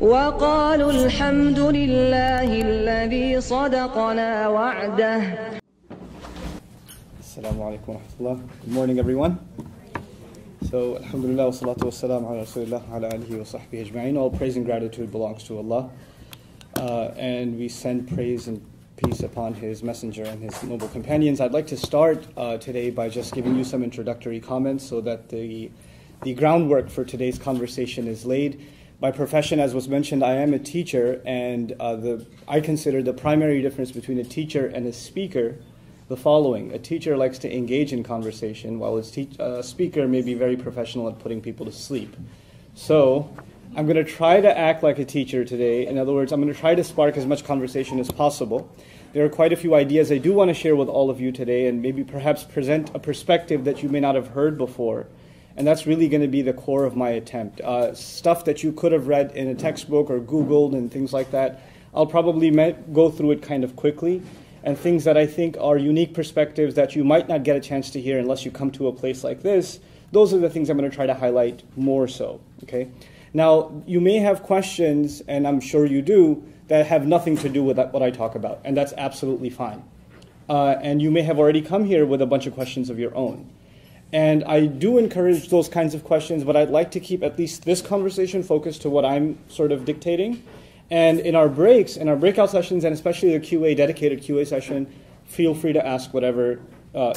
وقالوا الحمد لله الذي صدقنا وعده. Assalamu alaikum wa rahmatullah. Good morning, everyone. So, alhamdulillah, wa salatu wa salam ala rasulillah ala alihi wa sahbihi ajma'in. All praise and gratitude belongs to Allah. And we send praise and peace upon His messenger and his noble companions. I'd like to start today by just giving you some introductory comments so that the groundwork for today's conversation is laid. By profession, as was mentioned, I am a teacher, and I consider the primary difference between a teacher and a speaker the following. A teacher likes to engage in conversation, while a speaker may be very professional at putting people to sleep. So, I'm going to try to act like a teacher today. In other words, I'm going to try to spark as much conversation as possible. There are quite a few ideas I do want to share with all of you today, and maybe perhaps present a perspective that you may not have heard before. And that's really going to be the core of my attempt. Stuff that you could have read in a textbook or Googled and things like that, I'll probably go through it kind of quickly. And things that I think are unique perspectives that you might not get a chance to hear unless you come to a place like this, those are the things I'm going to try to highlight more so. Okay. Now, you may have questions, and I'm sure you do, that have nothing to do with what I talk about, and that's absolutely fine. And you may have already come here with a bunch of questions of your own. And I do encourage those kinds of questions, but I'd like to keep at least this conversation focused to what I'm sort of dictating. And in our breaks, in our breakout sessions, and especially the dedicated QA session, feel free to ask whatever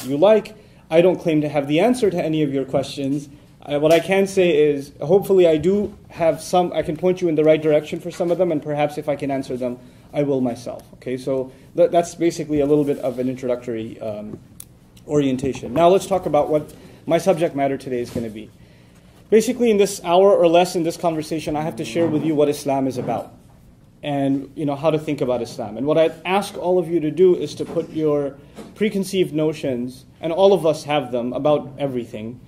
you like. I don't claim to have the answer to any of your questions. What I can say is, hopefully I do have I can point you in the right direction for some of them, and perhaps if I can answer them, I will myself. Okay, so that's basically a little bit of an introductory orientation. Now let's talk about what my subject matter today is going to be. Basically, in this hour or less in this conversation, I have to share with you what Islam is about, and how to think about Islam. And what I'd ask all of you to do is to put your preconceived notions, and all of us have them, about everything,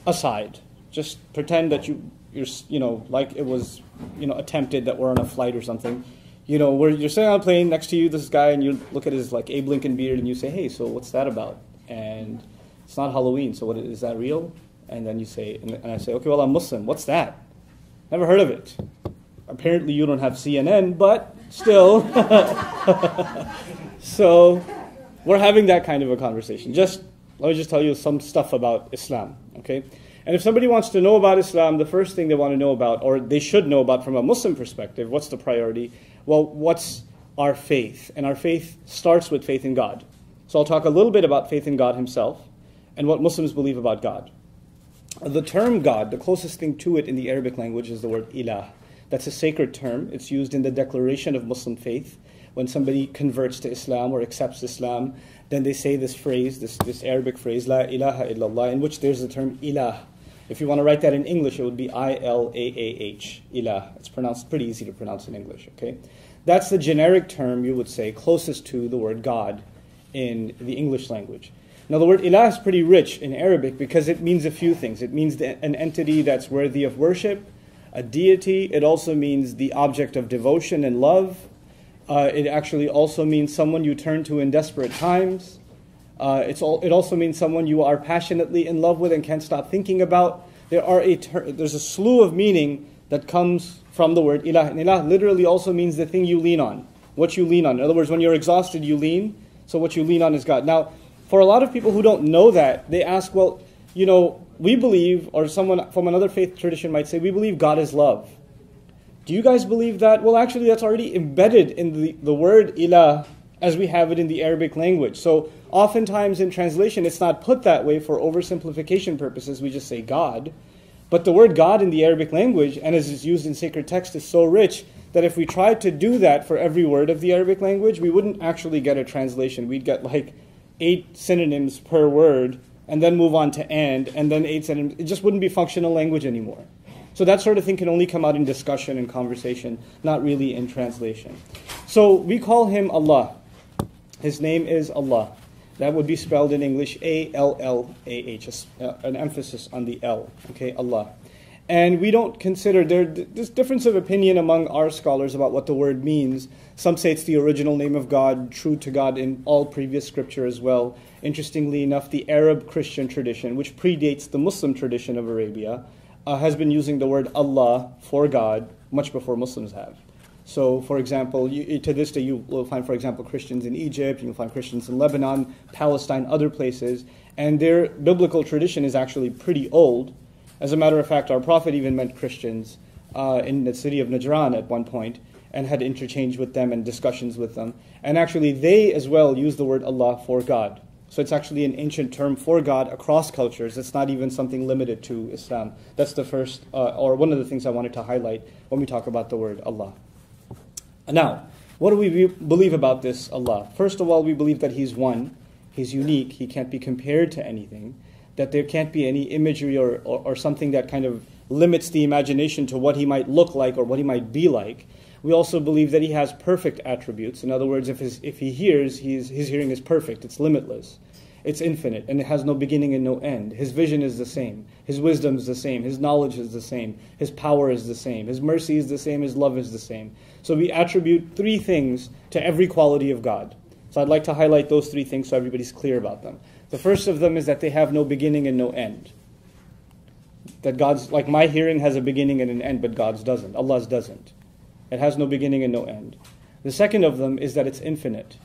aside. Just pretend that you're like it was attempted that we're on a flight or something. Where you're sitting on a plane, next to you this guy, and you look at his like Abe Lincoln beard, and you say, hey, so what's that about? And it's not Halloween, so is that real? And then you say, and I say, okay, well, I'm Muslim. What's that? Never heard of it. Apparently you don't have CNN, but still. So we're having that kind of a conversation. Let me just tell you some stuff about Islam, okay? And if somebody wants to know about Islam, the first thing they want to know about, or they should know about from a Muslim perspective, what's the priority? Well, what's our faith? And our faith starts with faith in God. So I'll talk a little bit about faith in God Himself and what Muslims believe about God. The term God, the closest thing to it in the Arabic language is the word ilah. That's a sacred term. It's used in the declaration of Muslim faith. When somebody converts to Islam or accepts Islam, then they say this phrase, this Arabic phrase, La ilaha illallah, in which there's the term ilah. If you want to write that in English, it would be I-L-A-A-H, ilah. It's pretty easy to pronounce in English, okay? That's the generic term, you would say, closest to the word God in the English language. Now, the word ilah is pretty rich in Arabic because it means a few things. It means an entity that's worthy of worship, a deity. It also means the object of devotion and love. It actually also means someone you turn to in desperate times. It also means someone you are passionately in love with and can't stop thinking about. There's a slew of meaning that comes from the word ilah. And ilah literally also means the thing you lean on, what you lean on. In other words, when you're exhausted, you lean. So what you lean on is God. Now, for a lot of people who don't know that, they ask, well, we believe, or someone from another faith tradition might say, we believe God is love. Do you guys believe that? Well, actually, that's already embedded in the word ilah as we have it in the Arabic language. So oftentimes in translation, it's not put that way for oversimplification purposes. We just say God. But the word God in the Arabic language, and as it's used in sacred text, is so rich that if we tried to do that for every word of the Arabic language, we wouldn't actually get a translation. We'd get like 8 synonyms per word, and then move on to and then 8 synonyms. It just wouldn't be functional language anymore. So that sort of thing can only come out in discussion and conversation, not really in translation. So we call Him Allah. His name is Allah. That would be spelled in English A-L-L-A-H, an emphasis on the L, okay, Allah. And we don't consider, there's difference of opinion among our scholars about what the word means. Some say it's the original name of God, true to God in all previous scripture as well. Interestingly enough, the Arab Christian tradition, which predates the Muslim tradition of Arabia, has been using the word Allah for God much before Muslims have. So, for example, to this day you will find, for example, Christians in Egypt, you'll find Christians in Lebanon, Palestine, other places, and their biblical tradition is actually pretty old. As a matter of fact, our Prophet even met Christians in the city of Najran at one point, and had interchange with them and discussions with them. And actually, they as well use the word Allah for God. So it's actually an ancient term for God across cultures. It's not even something limited to Islam. That's the first, or one of the things I wanted to highlight when we talk about the word Allah. Now, what do we believe about this Allah? First of all, we believe that He's one, He's unique, He can't be compared to anything, that there can't be any imagery or something that kind of limits the imagination to what He might look like or what He might be like. We also believe that He has perfect attributes. In other words, if He hears, His hearing is perfect, it's limitless, it's infinite, and it has no beginning and no end. His vision is the same, His wisdom is the same, His knowledge is the same, His power is the same, His mercy is the same, His love is the same. So we attribute three things to every quality of God. So I'd like to highlight those three things so everybody's clear about them. The first of them is that they have no beginning and no end. That God's, like my hearing has a beginning and an end, but God's doesn't. Allah's doesn't. It has no beginning and no end. The second of them is that it's infinite.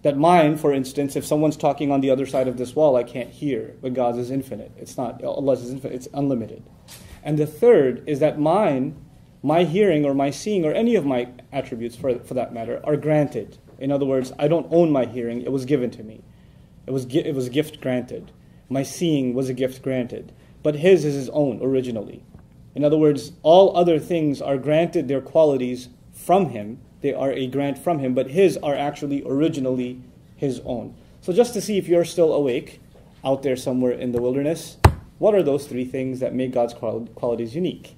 That mine, for instance, if someone's talking on the other side of this wall, I can't hear, but God's is infinite. It's not. Allah's is infinite. It's unlimited. And the third is that my hearing or my seeing or any of my attributes, for that matter, are granted. In other words, I don't own my hearing. It was given to me. It was a gift granted. My seeing was a gift granted. But His is His own originally. In other words, all other things are granted their qualities from Him. They are a grant from Him, but His are actually originally His own. So just to see if you're still awake out there somewhere in the wilderness, what are those three things that make God's qualities unique?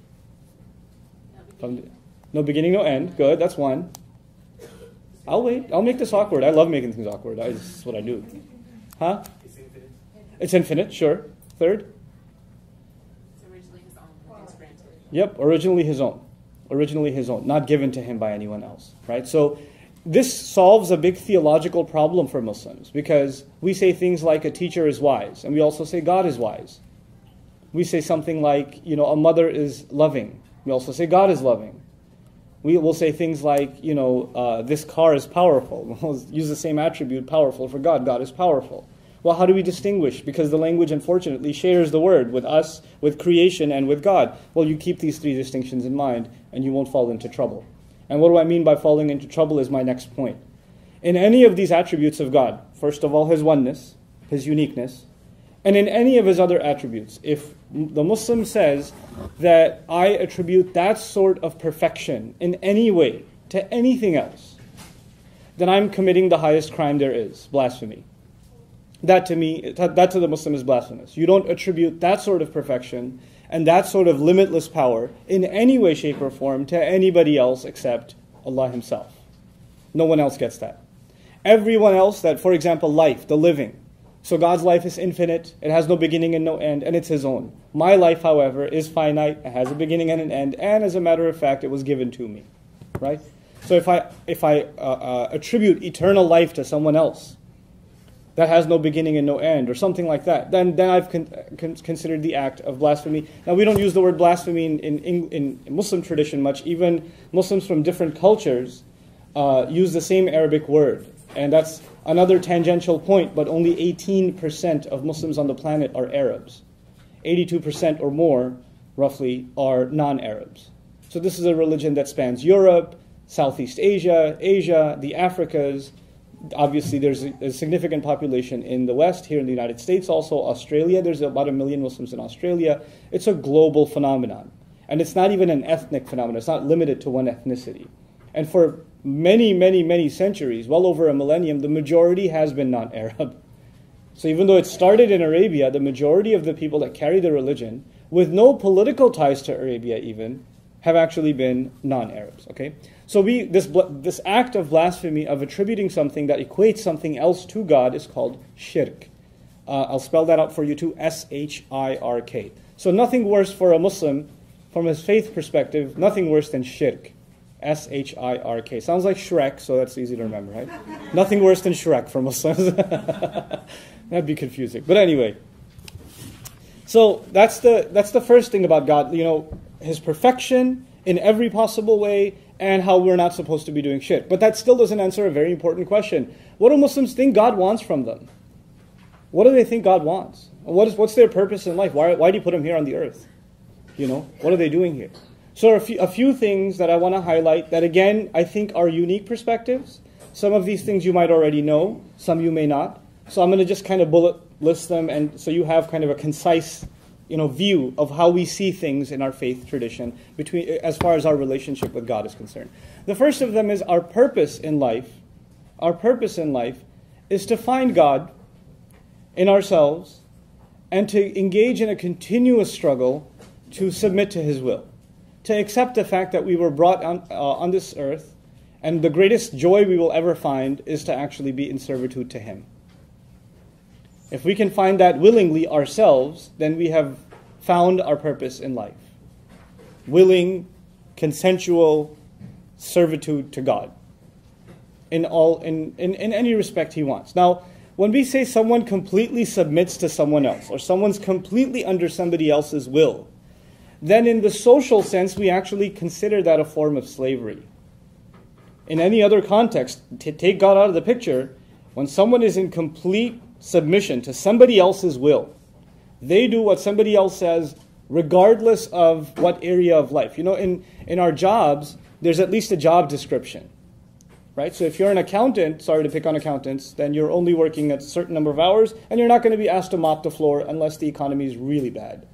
No beginning, no end. Good, that's one. I'll wait. I'll make this awkward. I love making things awkward. This is what I do. Huh? It's infinite. It's infinite, sure. Third? Yep, originally His own. Originally His own, not given to Him by anyone else, right? So this solves a big theological problem for Muslims because we say things like a teacher is wise, and we also say God is wise. We say something like, a mother is loving. We also say God is loving. We will say things like, this car is powerful. We'll use the same attribute, powerful, for God. God is powerful. Well, how do we distinguish? Because the language, unfortunately, shares the word with us, with creation, and with God. Well, you keep these three distinctions in mind, and you won't fall into trouble. And what do I mean by falling into trouble is my next point. In any of these attributes of God, first of all, His oneness, His uniqueness, and in any of His other attributes, if the Muslim says that I attribute that sort of perfection in any way to anything else, then I'm committing the highest crime there is, blasphemy. That to the Muslim is blasphemous. You don't attribute that sort of perfection and that sort of limitless power in any way, shape, or form to anybody else except Allah Himself. No one else gets that. Everyone else, that, for example, life, the living. So God's life is infinite, it has no beginning and no end, and it's His own. My life, however, is finite, it has a beginning and an end, and as a matter of fact, it was given to me. Right? So if I attribute eternal life to someone else, that has no beginning and no end, or something like that, then I've considered the act of blasphemy. Now, we don't use the word blasphemy in Muslim tradition much. Even Muslims from different cultures use the same Arabic word. And that's another tangential point, but only 18% of Muslims on the planet are Arabs. 82% or more, roughly, are non-Arabs. So this is a religion that spans Europe, Southeast Asia, the Africas. Obviously, there's a significant population in the West, here in the United States, also Australia. There's about 1 million Muslims in Australia. It's a global phenomenon. And it's not even an ethnic phenomenon. It's not limited to one ethnicity. And for many, many, many centuries, well over a millennium, the majority has been non-Arab. So even though it started in Arabia, the majority of the people that carry the religion, with no political ties to Arabia even, have actually been non-Arabs. Okay? So this act of blasphemy, of attributing something that equates something else to God, is called shirk. I'll spell that out for you too, S-H-I-R-K. So nothing worse for a Muslim, from his faith perspective, nothing worse than shirk. S-H-I-R-K. Sounds like Shrek, so that's easy to remember, right? Nothing worse than Shrek for Muslims. That'd be confusing. But anyway, so that's the first thing about God. His perfection in every possible way, and how we're not supposed to be doing shirk. But that still doesn't answer a very important question. What do Muslims think God wants from them? What do they think God wants? What's their purpose in life? Why do you put them here on the earth? What are they doing here? So a few things that I want to highlight that, again, I think are unique perspectives. Some of these things you might already know, some you may not. So I'm going to just kind of bullet list them, and so you have kind of a concise view of how we see things in our faith tradition as far as our relationship with God is concerned. The first of them is our purpose in life. Our purpose in life is to find God in ourselves and to engage in a continuous struggle to submit to His will, to accept the fact that we were brought on this earth, and the greatest joy we will ever find is to actually be in servitude to Him. If we can find that willingly ourselves, then we have found our purpose in life. Willing, consensual servitude to God in any respect He wants. Now, when we say someone completely submits to someone else, or someone's completely under somebody else's will, then in the social sense, we actually consider that a form of slavery. In any other context, to take God out of the picture, when someone is in complete submission to somebody else's will, they do what somebody else says regardless of what area of life. In our jobs, there's at least a job description, right? So if you're an accountant, sorry to pick on accountants, then you're only working a certain number of hours, and you're not going to be asked to mop the floor unless the economy is really bad.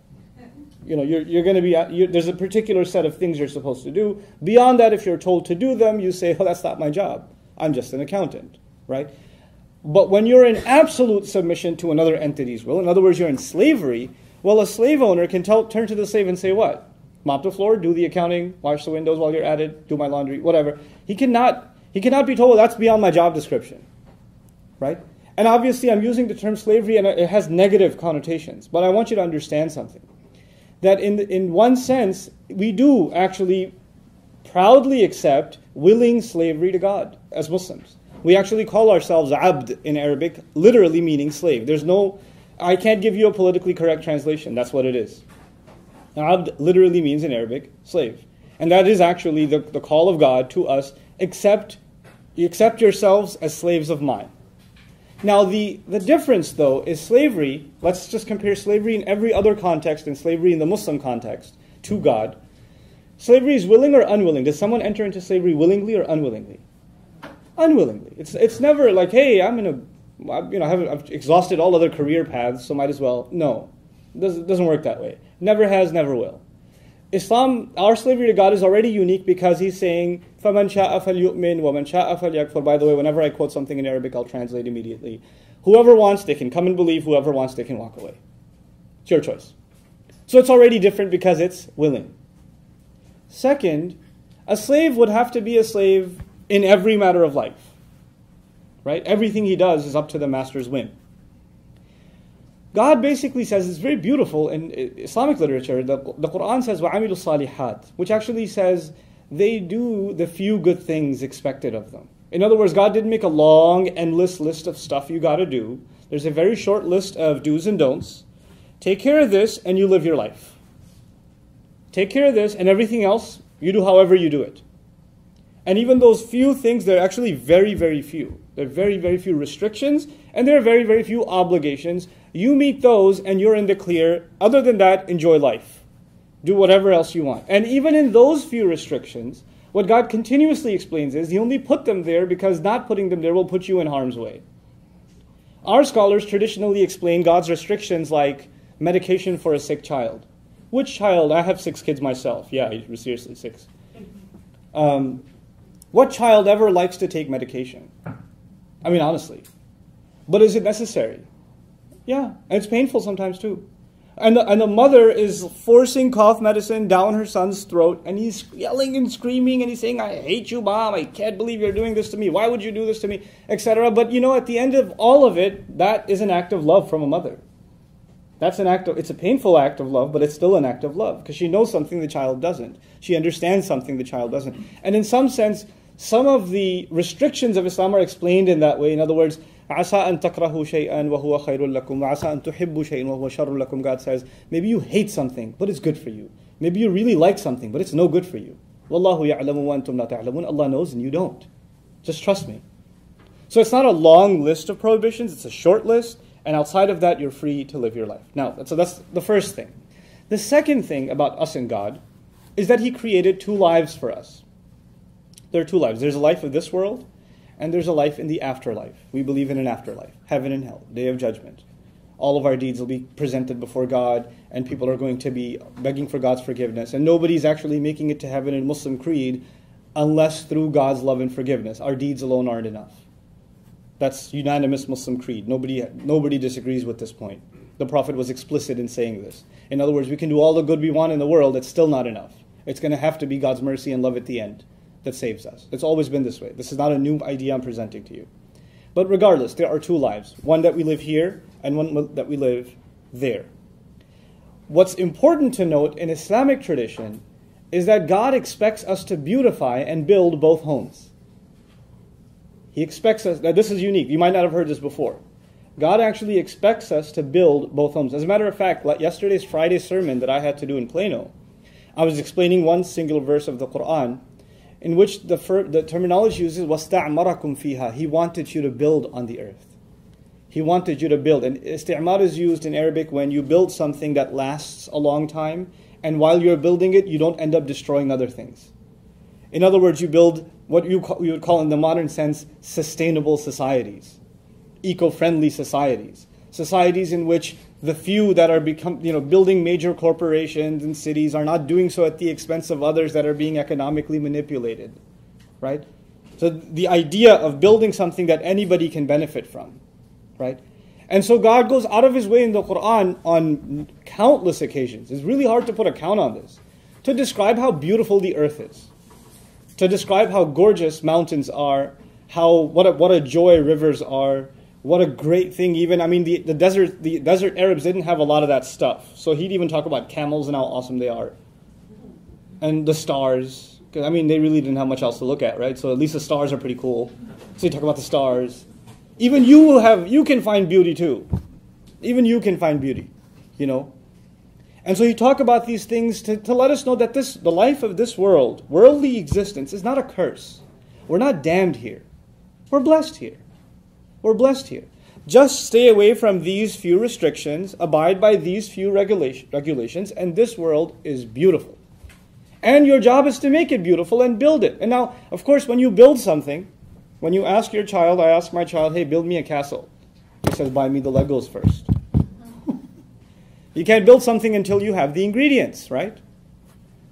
You're going to be, there's a particular set of things you're supposed to do. Beyond that, if you're told to do them, you say, that's not my job. I'm just an accountant, right? But when you're in absolute submission to another entity's will, in other words, you're in slavery, well, a slave owner can turn to the slave and say what? Mop the floor, do the accounting, wash the windows while you're at it, do my laundry, whatever. He cannot be told, well, that's beyond my job description, right? And obviously, I'm using the term slavery, and it has negative connotations. But I want you to understand something. That in one sense, we do actually proudly accept willing slavery to God as Muslims. We actually call ourselves abd in Arabic, literally meaning slave. I can't give you a politically correct translation. That's what it is. Abd literally means in Arabic, slave. And that is actually the call of God to us, accept yourselves as slaves of mine. Now, the difference, though, is slavery. Let's just compare slavery in every other context and slavery in the Muslim context to God. Slavery is willing or unwilling. Does someone enter into slavery willingly or unwillingly? Unwillingly. It's never like, hey, I've exhausted all other career paths, so might as well. No, it doesn't work that way. Never has, never will. Islam, our slavery to God is already unique because He's saying, فَمَنْ شَاءَ فَلْيُؤْمِنْ وَمَنْ شَاءَ فَلْيَكْفُرْ. By the way, whenever I quote something in Arabic, I'll translate immediately. Whoever wants, they can come and believe. Whoever wants, they can walk away. It's your choice. So it's already different because it's willing. Second, a slave would have to be a slave in every matter of life. Right? Everything he does is up to the master's whim. God basically says, it's very beautiful in Islamic literature, the Quran says, وَعَمِلُوا الصَّالِحَاتِ, which actually says they do the few good things expected of them. In other words, God didn't make a long, endless list of stuff you got to do. There's a very short list of do's and don'ts. Take care of this and you live your life. Take care of this and everything else, you do however you do it. And even those few things, they're actually very, very few. There are very, very few restrictions, and there are very, very few obligations. You meet those, and you're in the clear. Other than that, enjoy life. Do whatever else you want. And even in those few restrictions, what God continuously explains is He only put them there because not putting them there will put you in harm's way. Our scholars traditionally explain God's restrictions like medication for a sick child. Which child? I have 6 kids myself. Yeah, seriously, 6. What child ever likes to take medication? I mean, honestly. But is it necessary? Yeah, and it's painful sometimes too. And the mother is forcing cough medicine down her son's throat, and he's yelling and screaming, and he's saying, I hate you, Mom, I can't believe you're doing this to me, why would you do this to me, etc. But at the end of all of it, that is an act of love from a mother. It's a painful act of love, but it's still an act of love, because she knows something the child doesn't. She understands something the child doesn't. And in some sense, some of the restrictions of Islam are explained in that way. In other words, عَسَىٰ أَن تَكْرَهُوا شَيْئًا وَهُوَ خَيْرٌ لَكُمْ وَعَسَىٰ أَن تُحِبُّوا شَيْئًا وَهُوَ شَرٌ لَكُمْ. God says, maybe you hate something, but it's good for you. Maybe you really like something, but it's no good for you. Wallahu ya'lamu wa antum la ta'lamun. Allah knows and you don't. Just trust me. So it's not a long list of prohibitions, it's a short list, and outside of that, you're free to live your life. Now, so that's the first thing. The second thing about us and God is that He created two lives for us. There are two lives. There's a life of this world, and there's a life in the afterlife. We believe in an afterlife, heaven and hell, day of judgment. All of our deeds will be presented before God, and people are going to be begging for God's forgiveness. And nobody's actually making it to heaven in Muslim creed unless through God's love and forgiveness. Our deeds alone aren't enough. That's unanimous Muslim creed. Nobody disagrees with this point. The Prophet was explicit in saying this. In other words, we can do all the good we want in the world, it's still not enough. It's going to have to be God's mercy and love at the end that saves us. It's always been this way. This is not a new idea I'm presenting to you. But regardless, there are two lives. One that we live here and one that we live there. What's important to note in Islamic tradition is that God expects us to beautify and build both homes. He expects us, now this is unique, you might not have heard this before. God actually expects us to build both homes. As a matter of fact, yesterday's Friday sermon that I had to do in Plano, I was explaining one single verse of the Quran in which the terminology uses وَاسْتَعْمَرَكُمْ فِيهَا. He wanted you to build on the earth. He wanted you to build. And isti'mar is used in Arabic when you build something that lasts a long time, and while you're building it, you don't end up destroying other things. In other words, you build what we would call in the modern sense sustainable societies, eco-friendly societies, societies in which the few that are building major corporations and cities are not doing so at the expense of others that are being economically manipulated, right? So the idea of building something that anybody can benefit from, right? And so God goes out of His way in the Quran on countless occasions. It's really hard to put a count on this, to describe how beautiful the earth is, to describe how gorgeous mountains are, what a joy rivers are, what a great thing even, the desert Arabs didn't have a lot of that stuff. So he'd even talk about camels and how awesome they are. And the stars, because they really didn't have much else to look at, right? So at least the stars are pretty cool. So you talk about the stars. Even you can find beauty too. Even you can find beauty, And so you talk about these things to let us know that the life of this world, worldly existence, is not a curse. We're not damned here. We're blessed here. We're blessed here. Just stay away from these few restrictions, abide by these few regulations, and this world is beautiful. And your job is to make it beautiful and build it. And now, of course, when you build something, when you ask your child, I ask my child, hey, build me a castle. He says, buy me the Legos first. You can't build something until you have the ingredients, right?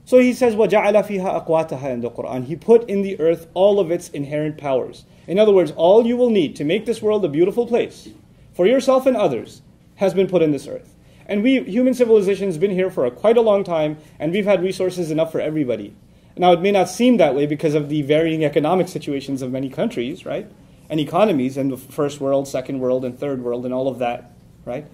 So he says, وَجَعَلَ فِيهَا أَقْوَاتَهَا in the Quran. He put in the earth all of its inherent powers. In other words, all you will need to make this world a beautiful place for yourself and others has been put in this earth. And human civilization has been here for quite a long time, and we've had resources enough for everybody. Now, it may not seem that way because of the varying economic situations of many countries, right? And economies, and the first world, second world, and third world, and all of that, right?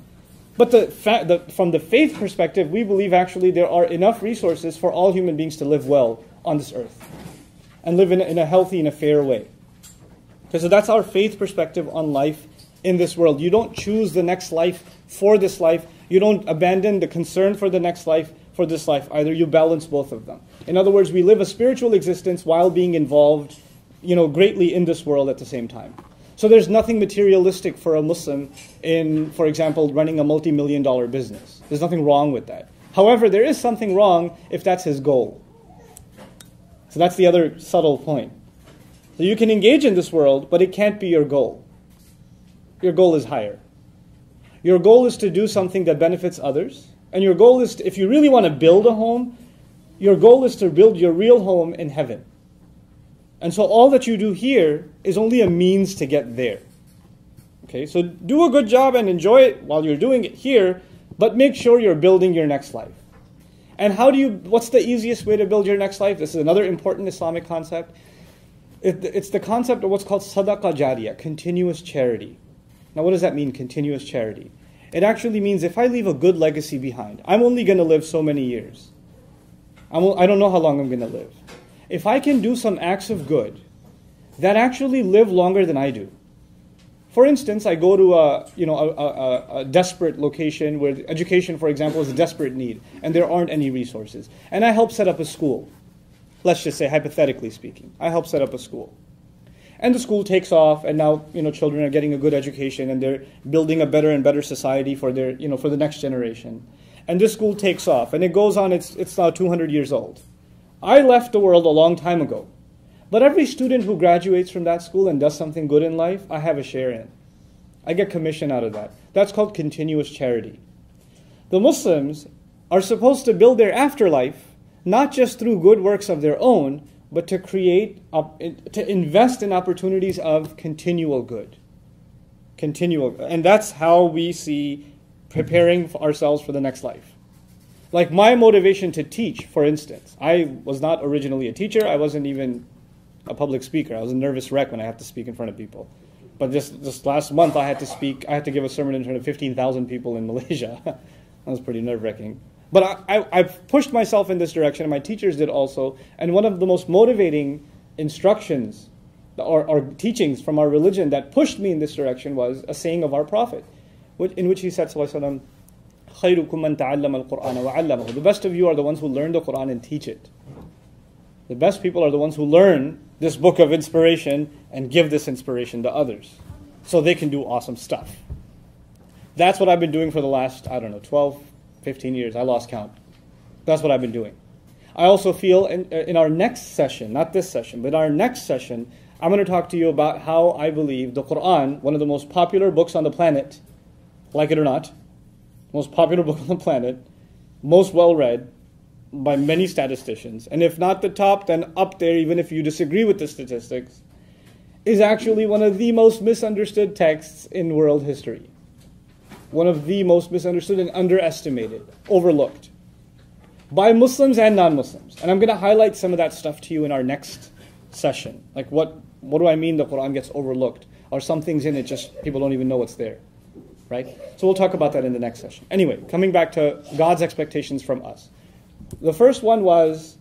But from the faith perspective, we believe actually there are enough resources for all human beings to live well on this earth and live in a healthy and a fair way. So that's our faith perspective on life in this world. You don't choose the next life for this life. You don't abandon the concern for the next life for this life either. You balance both of them. In other words, we live a spiritual existence while being involved, greatly in this world at the same time. So there's nothing materialistic for a Muslim in, for example, running a multi-million-dollar business. There's nothing wrong with that. However, there is something wrong if that's his goal. So that's the other subtle point. So you can engage in this world, but it can't be your goal. Your goal is higher. Your goal is to do something that benefits others. And your goal is, if you really want to build a home, your goal is to build your real home in heaven. And so all that you do here is only a means to get there. Okay, so do a good job and enjoy it while you're doing it here, but make sure you're building your next life. And what's the easiest way to build your next life? This is another important Islamic concept. It's the concept of what's called sadaqah jariyah, continuous charity. Now what does that mean, continuous charity? It actually means if I leave a good legacy behind, I'm only going to live so many years. I don't know how long I'm going to live. If I can do some acts of good that actually live longer than I do, For instance, I go to a desperate location where education, for example, is a desperate need, and there aren't any resources. And I help set up a school. Let's just say, hypothetically speaking, I help set up a school. And the school takes off, and now children are getting a good education, and they're building a better and better society for their for the next generation. And this school takes off, and it goes on. It's now 200 years old. I left the world a long time ago. But every student who graduates from that school and does something good in life, I have a share in. I get commission out of that. That's called continuous charity. The Muslims are supposed to build their afterlife, not just through good works of their own, but to to invest in opportunities of continual good. And that's how we see preparing ourselves for the next life. Like my motivation to teach, for instance, I was not originally a teacher. I wasn't even a public speaker. I was a nervous wreck when I have to speak in front of people. But this last month I had to give a sermon in front of 15,000 people in Malaysia. That was pretty nerve-wracking. But I've pushed myself in this direction, and my teachers did also. And one of the most motivating instructions or teachings from our religion that pushed me in this direction was a saying of our Prophet, in which he said, sallallahu alaihi wasallam, خَيْرُكُمْ مَنْ تَعَلَّمَ الْقُرْآنَ وَعَلَّمَهُ. The best of you are the ones who learn the Qur'an and teach it. The best people are the ones who learn this book of inspiration and give this inspiration to others so they can do awesome stuff. That's what I've been doing for the last, 12, 15 years. I lost count. That's what I've been doing. I also feel in our next session, not this session, but our next session, I'm going to talk to you about how I believe the Qur'an, one of the most popular books on the planet, like it or not, most popular book on the planet, most well-read, by many statisticians, and if not the top, then up there, even if you disagree with the statistics, is actually one of the most misunderstood texts in world history. One of the most misunderstood and underestimated, overlooked, by Muslims and non-Muslims. And I'm going to highlight some of that stuff to you in our next session. Like what do I mean the Quran gets overlooked? Or some things in it just people don't even know what's there. Right? So we'll talk about that in the next session. Anyway, coming back to God's expectations from us. The first one was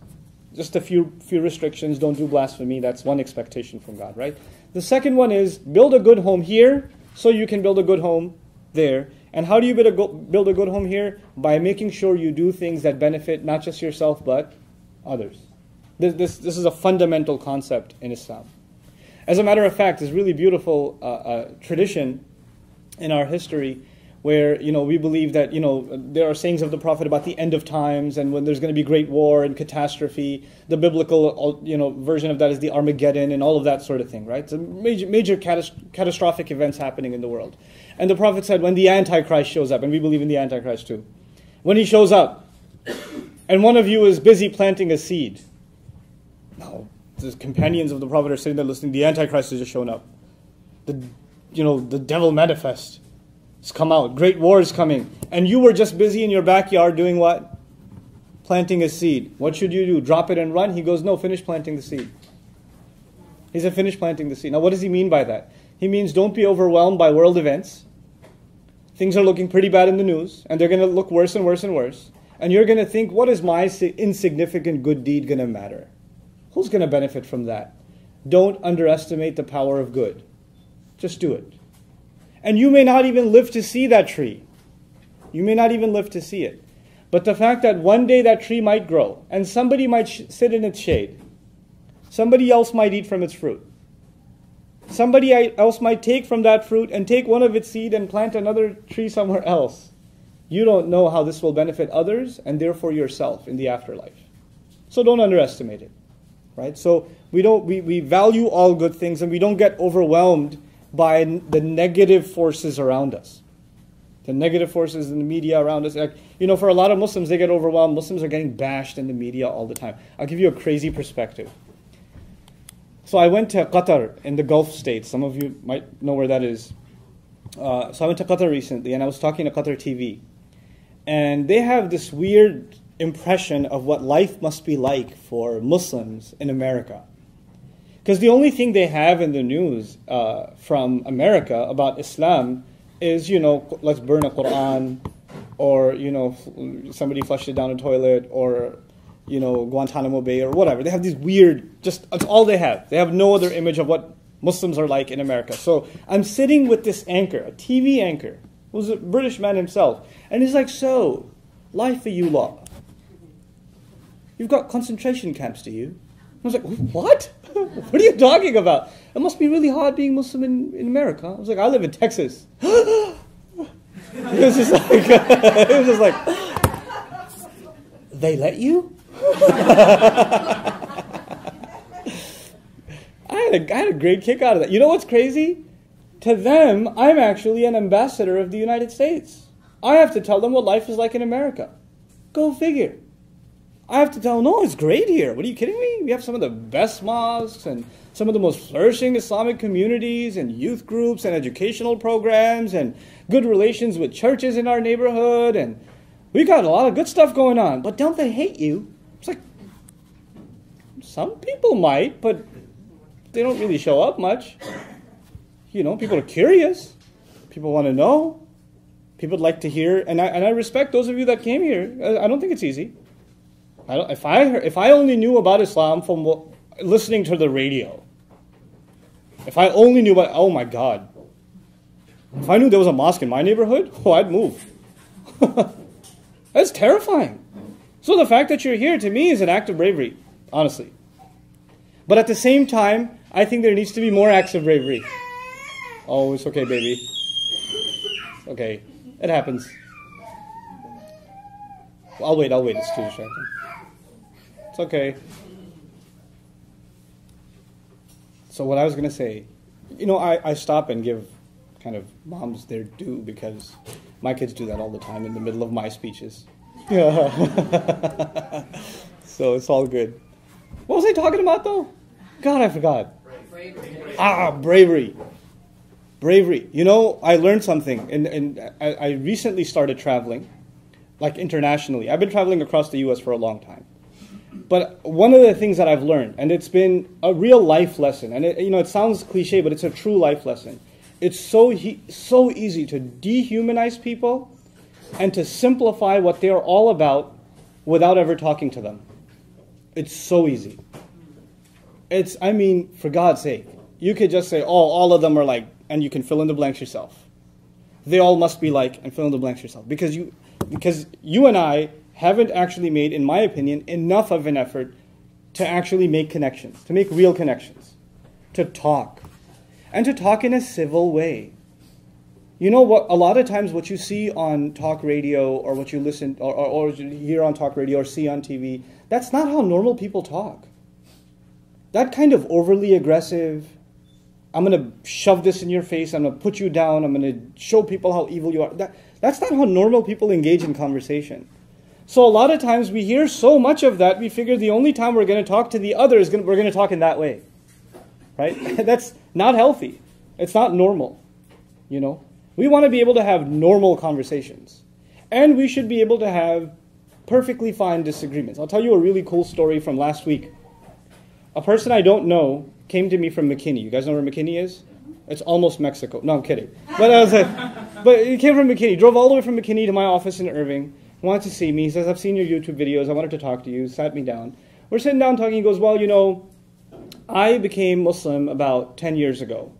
just a few restrictions. Don't do blasphemy. That's one expectation from God, right? The second one is build a good home here so you can build a good home there. And how do you build a good home here? By making sure you do things that benefit not just yourself but others. This is a fundamental concept in Islam. As a matter of fact, this really beautiful tradition in our history where we believe that there are sayings of the Prophet about the end of times and when there's going to be great war and catastrophe. The biblical version of that is the Armageddon and all of that sort of thing, right? So major catastrophic events happening in the world. And the Prophet said when the Antichrist shows up, and we believe in the Antichrist too, when he shows up and one of you is busy planting a seed. Now, the companions of the Prophet are sitting there listening. The Antichrist has just shown up. The devil manifest. It's come out. Great war is coming. And you were just busy in your backyard doing what? Planting a seed. What should you do? Drop it and run? He goes, no, finish planting the seed. He said, finish planting the seed. Now, what does he mean by that? He means don't be overwhelmed by world events. Things are looking pretty bad in the news, and they're going to look worse and worse and worse. And you're going to think, what is my insignificant good deed going to matter? Who's going to benefit from that? Don't underestimate the power of good. Just do it. And you may not even live to see that tree. You may not even live to see it. But the fact that one day that tree might grow, and somebody might sit in its shade. Somebody else might eat from its fruit. Somebody else might take from that fruit and take one of its seed and plant another tree somewhere else. You don't know how this will benefit others and therefore yourself in the afterlife. So don't underestimate it. Right? So we value all good things and we don't get overwhelmed by the negative forces around us. The negative forces in the media around us. For a lot of Muslims, they get overwhelmed. Muslims are getting bashed in the media all the time. I'll give you a crazy perspective. So I went to Qatar in the Gulf states. Some of you might know where that is. So I went to Qatar recently, and I was talking to Qatar TV. And they have this weird impression of what life must be like for Muslims in America. Because the only thing they have in the news from America about Islam is, let's burn a Quran, or, somebody flushed it down a toilet, or, Guantanamo Bay, or whatever. They have these weird, that's all they have. They have no other image of what Muslims are like in America. So I'm sitting with this anchor, a TV anchor, who's a British man himself. And he's like, so, life for you lot. You've got concentration camps, do you? I was like, what? What are you talking about? It must be really hard being Muslim in America. I was like, I live in Texas. It was just like, they let you? I had a great kick out of that. You know what's crazy? To them, I'm actually an ambassador of the United States. I have to tell them what life is like in America. Go figure. I have to tell them, no, it's great here. What are you kidding me? We have some of the best mosques and some of the most flourishing Islamic communities and youth groups and educational programs and good relations with churches in our neighborhood. And we got a lot of good stuff going on. But don't they hate you? It's like, some people might, but they don't really show up much. You know, people are curious. People want to know. People would like to hear. And I respect those of you that came here. I don't think it's easy. If I only knew about Islam from listening to the radio, if I only knew about, oh my God, if I knew there was a mosque in my neighborhood, I'd move. That's terrifying. So the fact that you're here to me is an act of bravery, honestly. But at the same time, I think there needs to be more acts of bravery. Oh, it's okay, baby. Okay, it happens. I'll wait, it's too distracting. It's okay. So what I was going to say, you know, I stop and give kind of moms their due because my kids do that all the time in the middle of my speeches. Yeah. So it's all good. What was I talking about though? God, I forgot. Bravery. Bravery. You know, I learned something, and I recently started traveling, like internationally. I've been traveling across the U.S. for a long time. But one of the things that I've learned, and it's been a real life lesson, and it sounds cliche, but it's a true life lesson. It's so easy to dehumanize people and to simplify what they're all about without ever talking to them. It's so easy. For God's sake, you could just say, oh, all of them are like, and you can fill in the blanks yourself. They all must be like, and fill in the blanks yourself. Because you and I haven't actually made, in my opinion, enough of an effort to actually make connections, to make real connections, to talk, and to talk in a civil way. You know what? A lot of times what you see on talk radio or what you listen or hear on talk radio or see on TV, that's not how normal people talk. That kind of overly aggressive, I'm going to shove this in your face, I'm going to put you down, I'm going to show people how evil you are. That's not how normal people engage in conversation. So a lot of times we hear so much of that, we figure the only time we're going to talk to the other is we're going to talk in that way. Right? That's not healthy. It's not normal. You know? We want to be able to have normal conversations. And we should be able to have perfectly fine disagreements. I'll tell you a really cool story from last week. A person I don't know came to me from McKinney. You guys know where McKinney is? It's almost Mexico. No, I'm kidding. But he came from McKinney. Drove all the way from McKinney to my office in Irving. Wanted to see me. He says, I've seen your YouTube videos. I wanted to talk to you. Sat me down. We're sitting down talking. He goes, well, you know, I became Muslim about 10 years ago.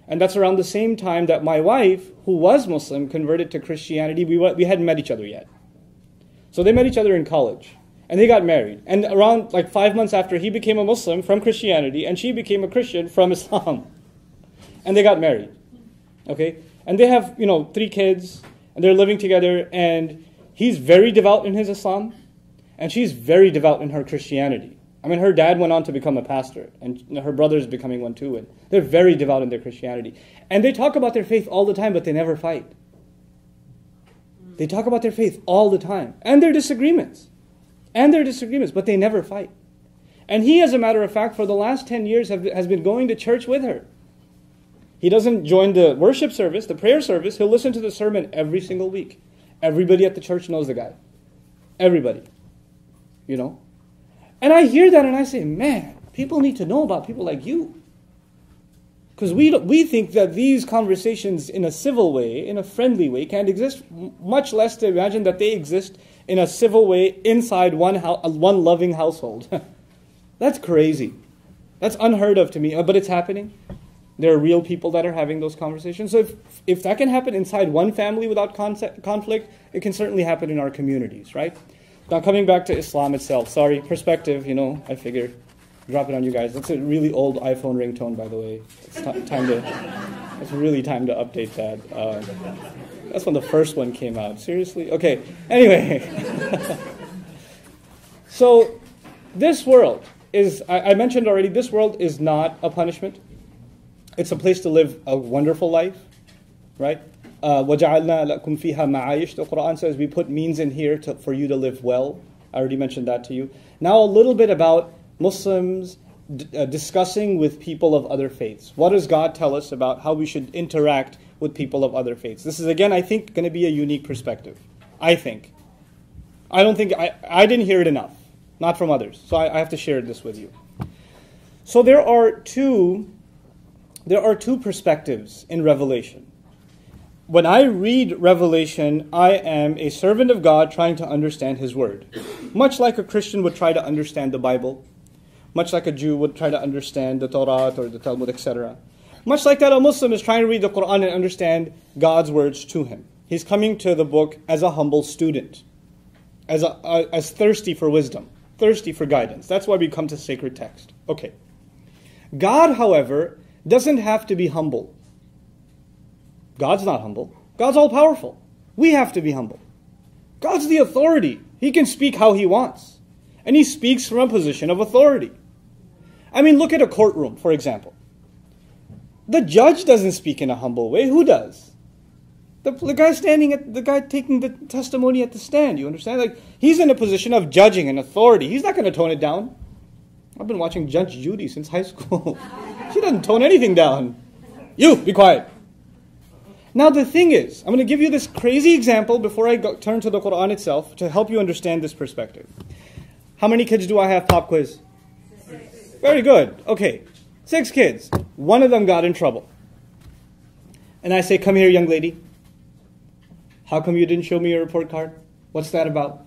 And that's around the same time that my wife, who was Muslim, converted to Christianity. We hadn't met each other yet. So they met each other in college. And they got married. And around like 5 months after, he became a Muslim from Christianity, and she became a Christian from Islam. And they got married. Okay? And they have, 3 kids, and they're living together, and he's very devout in his Islam, and she's very devout in her Christianity. I mean, her dad went on to become a pastor, and her brother's becoming one too, and they're very devout in their Christianity. And they talk about their faith all the time, but they never fight. They talk about their faith all the time, and their disagreements. But they never fight. And he, as a matter of fact, for the last 10 years has been going to church with her. He doesn't join the worship service, the prayer service. He'll listen to the sermon every single week. Everybody at the church knows the guy. Everybody. And I hear that and I say, man, people need to know about people like you. Because we think that these conversations in a civil way, in a friendly way, can't exist, much less to imagine that they exist in a civil way inside one loving household. That's crazy. That's unheard of to me, but it's happening. There are real people that are having those conversations. So if that can happen inside one family without conflict, it can certainly happen in our communities, right? Now coming back to Islam itself, sorry, perspective, I figure, drop it on you guys. That's a really old iPhone ringtone, by the way. It's really time to update that. That's when the first one came out. Seriously? Okay, anyway. So this world is, I mentioned already, this world is not a punishment. It's a place to live a wonderful life, right? وَجَعَلْنَا لَكُمْ فِيهَا مَعَايِشْ. The Quran says we put means in here for you to live well. I already mentioned that to you. Now a little bit about Muslims discussing with people of other faiths. What does God tell us about how we should interact with people of other faiths? This is, again, I think, going to be a unique perspective. I think. I don't think, I didn't hear it enough. Not from others. So I have to share this with you. So there are two perspectives in Revelation. When I read Revelation, I am a servant of God trying to understand His Word. Much like a Christian would try to understand the Bible. Much like a Jew would try to understand the Torah or the Talmud, etc. Much like that, a Muslim is trying to read the Quran and understand God's words to him. He's coming to the book as a humble student, as thirsty for wisdom, thirsty for guidance. That's why we come to sacred text. Okay. God, however, doesn't have to be humble. God's not humble. God's all-powerful. We have to be humble. God's the authority. He can speak how He wants. And He speaks from a position of authority. I mean, look at a courtroom, for example. The judge doesn't speak in a humble way. Who does? The guy taking the testimony at the stand, you understand? Like, he's in a position of judging and authority. He's not going to tone it down. I've been watching Judge Judy since high school. She doesn't tone anything down. You, be quiet. Now the thing is, I'm going to give you this crazy example before I turn to the Quran itself to help you understand this perspective. How many kids do I have? Pop quiz. 6. Very good. Okay. 6 kids. One of them got in trouble. And I say, come here, young lady. How come you didn't show me your report card? What's that about?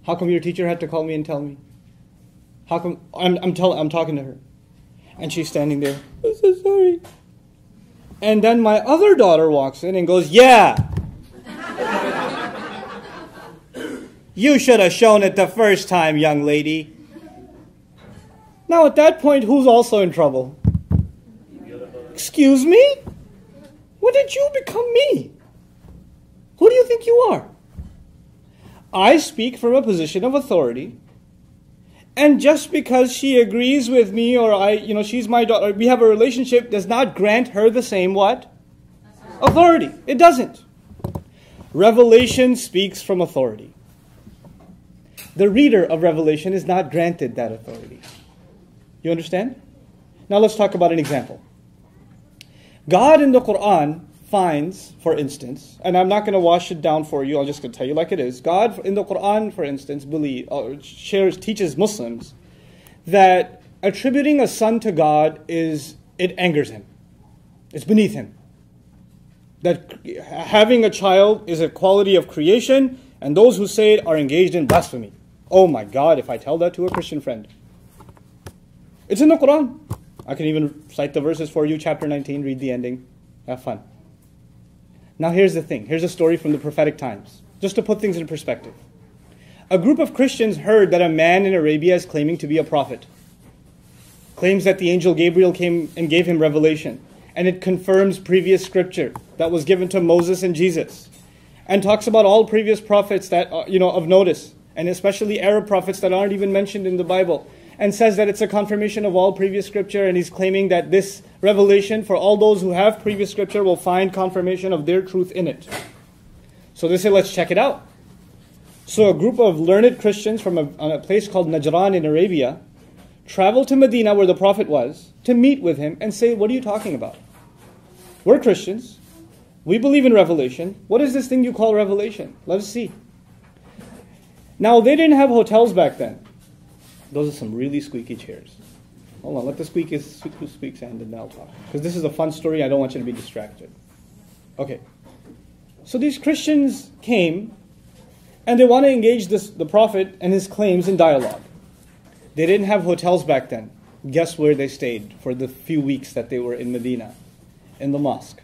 How come your teacher had to call me and tell me? How come I'm talking to her? And she's standing there. I'm so sorry. And then my other daughter walks in and goes, yeah. You should have shown it the first time, young lady. Now at that point, who's also in trouble? Excuse me? When did you become me? Who do you think you are? I speak from a position of authority. And just because she agrees with me or she's my daughter, we have a relationship, does not grant her the same what? Authority. It doesn't. Revelation speaks from authority. The reader of Revelation is not granted that authority. You understand? Now let's talk about an example. God in the Quran finds, for instance, and I'm not going to wash it down for you, I'm just going to tell you like it is. God in the Quran, for instance, teaches Muslims that attributing a son to God it angers Him. It's beneath Him. That having a child is a quality of creation, and those who say it are engaged in blasphemy. Oh my God, if I tell that to a Christian friend. It's in the Quran. I can even cite the verses for you, chapter 19, read the ending. Have fun. Now here's the thing. Here's a story from the prophetic times. Just to put things in perspective. A group of Christians heard that a man in Arabia is claiming to be a prophet. Claims that the angel Gabriel came and gave him revelation. And it confirms previous scripture that was given to Moses and Jesus. And talks about all previous prophets that of notice. And especially Arab prophets that aren't even mentioned in the Bible. And says that it's a confirmation of all previous scripture, and he's claiming that this revelation, for all those who have previous scripture, will find confirmation of their truth in it. So they say, let's check it out. So a group of learned Christians from a place called Najran in Arabia traveled to Medina, where the Prophet was, to meet with him and say, what are you talking about? We're Christians. We believe in revelation. What is this thing you call revelation? Let us see. Now, they didn't have hotels back then. Those are some really squeaky chairs. Hold on, let the who squeaks end and then I'll talk. Because this is a fun story, I don't want you to be distracted. Okay. So these Christians came, and they want to engage the Prophet and his claims in dialogue. They didn't have hotels back then. Guess where they stayed for the few weeks that they were in Medina? In the mosque.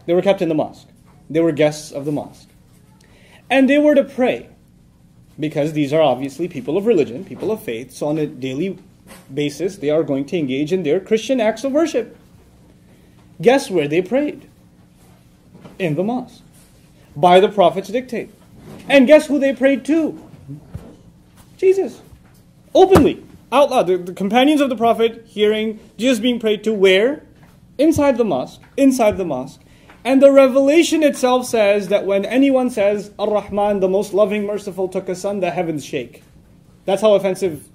They were kept in the mosque. They were guests of the mosque. And they were to pray, because these are obviously people of religion, people of faith, so on a daily basis they are going to engage in their Christian acts of worship. Guess where they prayed? In the mosque. By the Prophet's dictate. And guess who they prayed to? Jesus. Openly. Out loud. The companions of the Prophet hearing Jesus being prayed to where? Inside the mosque. Inside the mosque. And the revelation itself says that when anyone says, Ar-Rahman, the most loving, merciful, took a son, the heavens shake. That's how offensive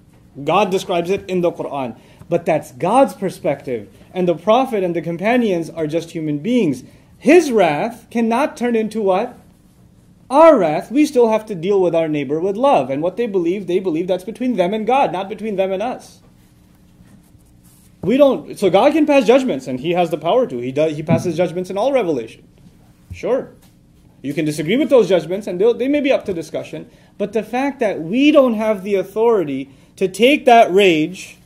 God describes it in the Quran. But that's God's perspective. And the Prophet and the companions are just human beings. His wrath cannot turn into what? Our wrath. We still have to deal with our neighbor with love. And what they believe that's between them and God, not between them and us. We don't. So God can pass judgments, and He has the power to. He passes judgments in all revelation. Sure. You can disagree with those judgments, and they may be up to discussion. But the fact that we don't have the authority to take that rage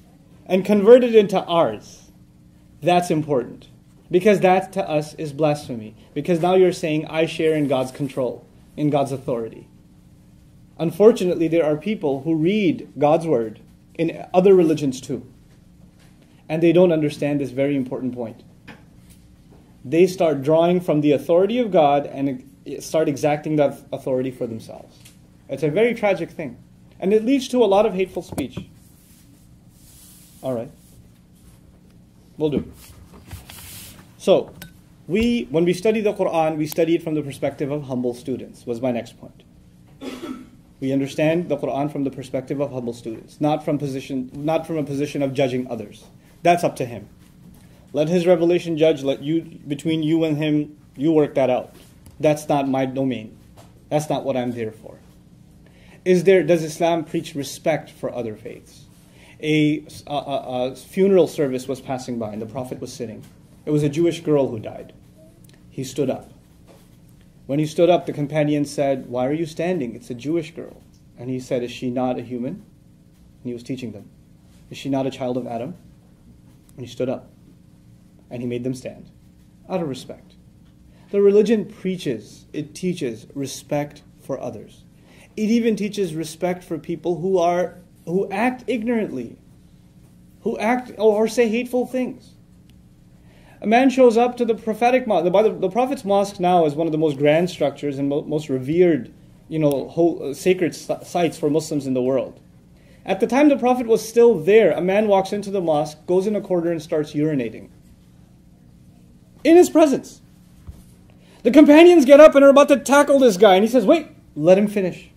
and convert it into ours, that's important. Because that to us is blasphemy. Because now you're saying, I share in God's control, in God's authority. Unfortunately, there are people who read God's word in other religions too. And they don't understand this very important point. They start drawing from the authority of God and start exacting that authority for themselves. It's a very tragic thing. And it leads to a lot of hateful speech. All right. We'll do. So, when we study the Quran, we study it from the perspective of humble students, was my next point. We understand the Quran from the perspective of humble students, not from a position of judging others. That's up to him. Let his revelation judge, between you and him, you work that out. That's not my domain. That's not what I'm there for. Does Islam preach respect for other faiths? A funeral service was passing by and the Prophet was sitting. It was a Jewish girl who died. He stood up. When he stood up, the companion said, why are you standing? It's a Jewish girl. And he said, is she not a human? And he was teaching them. Is she not a child of Adam? And he stood up. And he made them stand. Out of respect. The religion it teaches respect for others. It even teaches respect for people who act ignorantly. Who act or say hateful things. A man shows up to the prophetic mosque. The Prophet's mosque now is one of the most grand structures and most revered, sacred sites for Muslims in the world. At the time the Prophet was still there, a man walks into the mosque, goes in a corner and starts urinating. In his presence. The companions get up and are about to tackle this guy, and he says, wait, let him finish.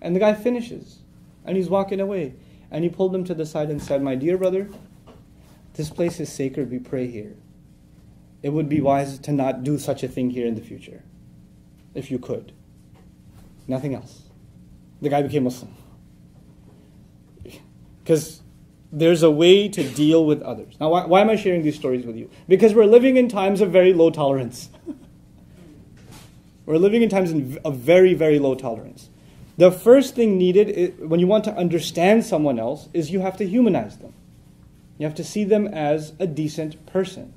And the guy finishes, and he's walking away. And he pulled him to the side and said, my dear brother, this place is sacred, we pray here. It would be wise to not do such a thing here in the future, if you could. Nothing else. The guy became Muslim. Because there's a way to deal with others. Now, why am I sharing these stories with you? Because we're living in times of very low tolerance. We're living in times of very, very low tolerance. The first thing needed, when you want to understand someone else, is you have to humanize them. You have to see them as a decent person.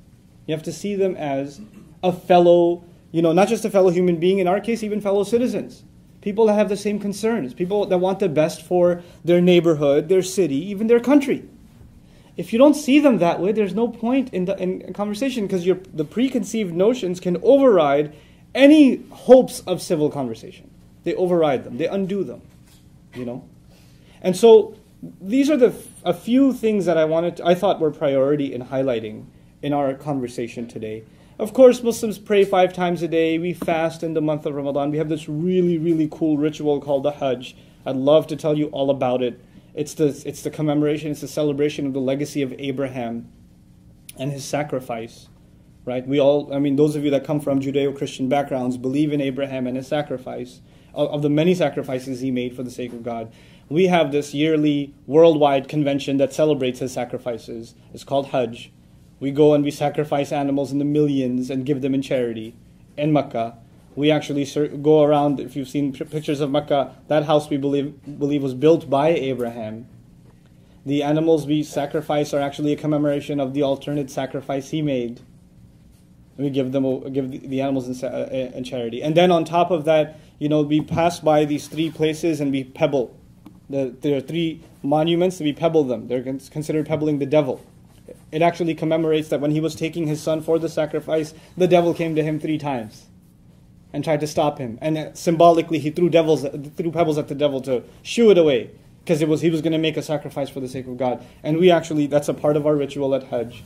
You have to see them as a fellow, not just a fellow human being, in our case, even fellow citizens. People that have the same concerns. People that want the best for their neighborhood, their city, even their country. If you don't see them that way, there's no point in conversation, because the preconceived notions can override any hopes of civil conversation. They override them. They undo them. And so these are a few things that I thought were priority in highlighting in our conversation today. Of course, Muslims pray 5 times a day. We fast in the month of Ramadan. We have this really, really cool ritual called the Hajj. I'd love to tell you all about it. It's the commemoration, it's the celebration of the legacy of Abraham and his sacrifice. Right? Those of you that come from Judeo-Christian backgrounds believe in Abraham and his sacrifice, of the many sacrifices he made for the sake of God. We have this yearly worldwide convention that celebrates his sacrifices. It's called Hajj. We go and we sacrifice animals in the millions and give them in charity in Mecca. We actually go around, if you've seen pictures of Mecca, that house we believe was built by Abraham. The animals we sacrifice are actually a commemoration of the alternate sacrifice he made. We give the animals in charity. And then on top of that, we pass by these 3 places and we pebble. There are 3 monuments, we pebble them. They're considered pebbling the devil. It actually commemorates that when he was taking his son for the sacrifice, the devil came to him 3 times and tried to stop him. And symbolically, he threw pebbles at the devil to shoo it away, because he was going to make a sacrifice for the sake of God. And that's a part of our ritual at Hajj,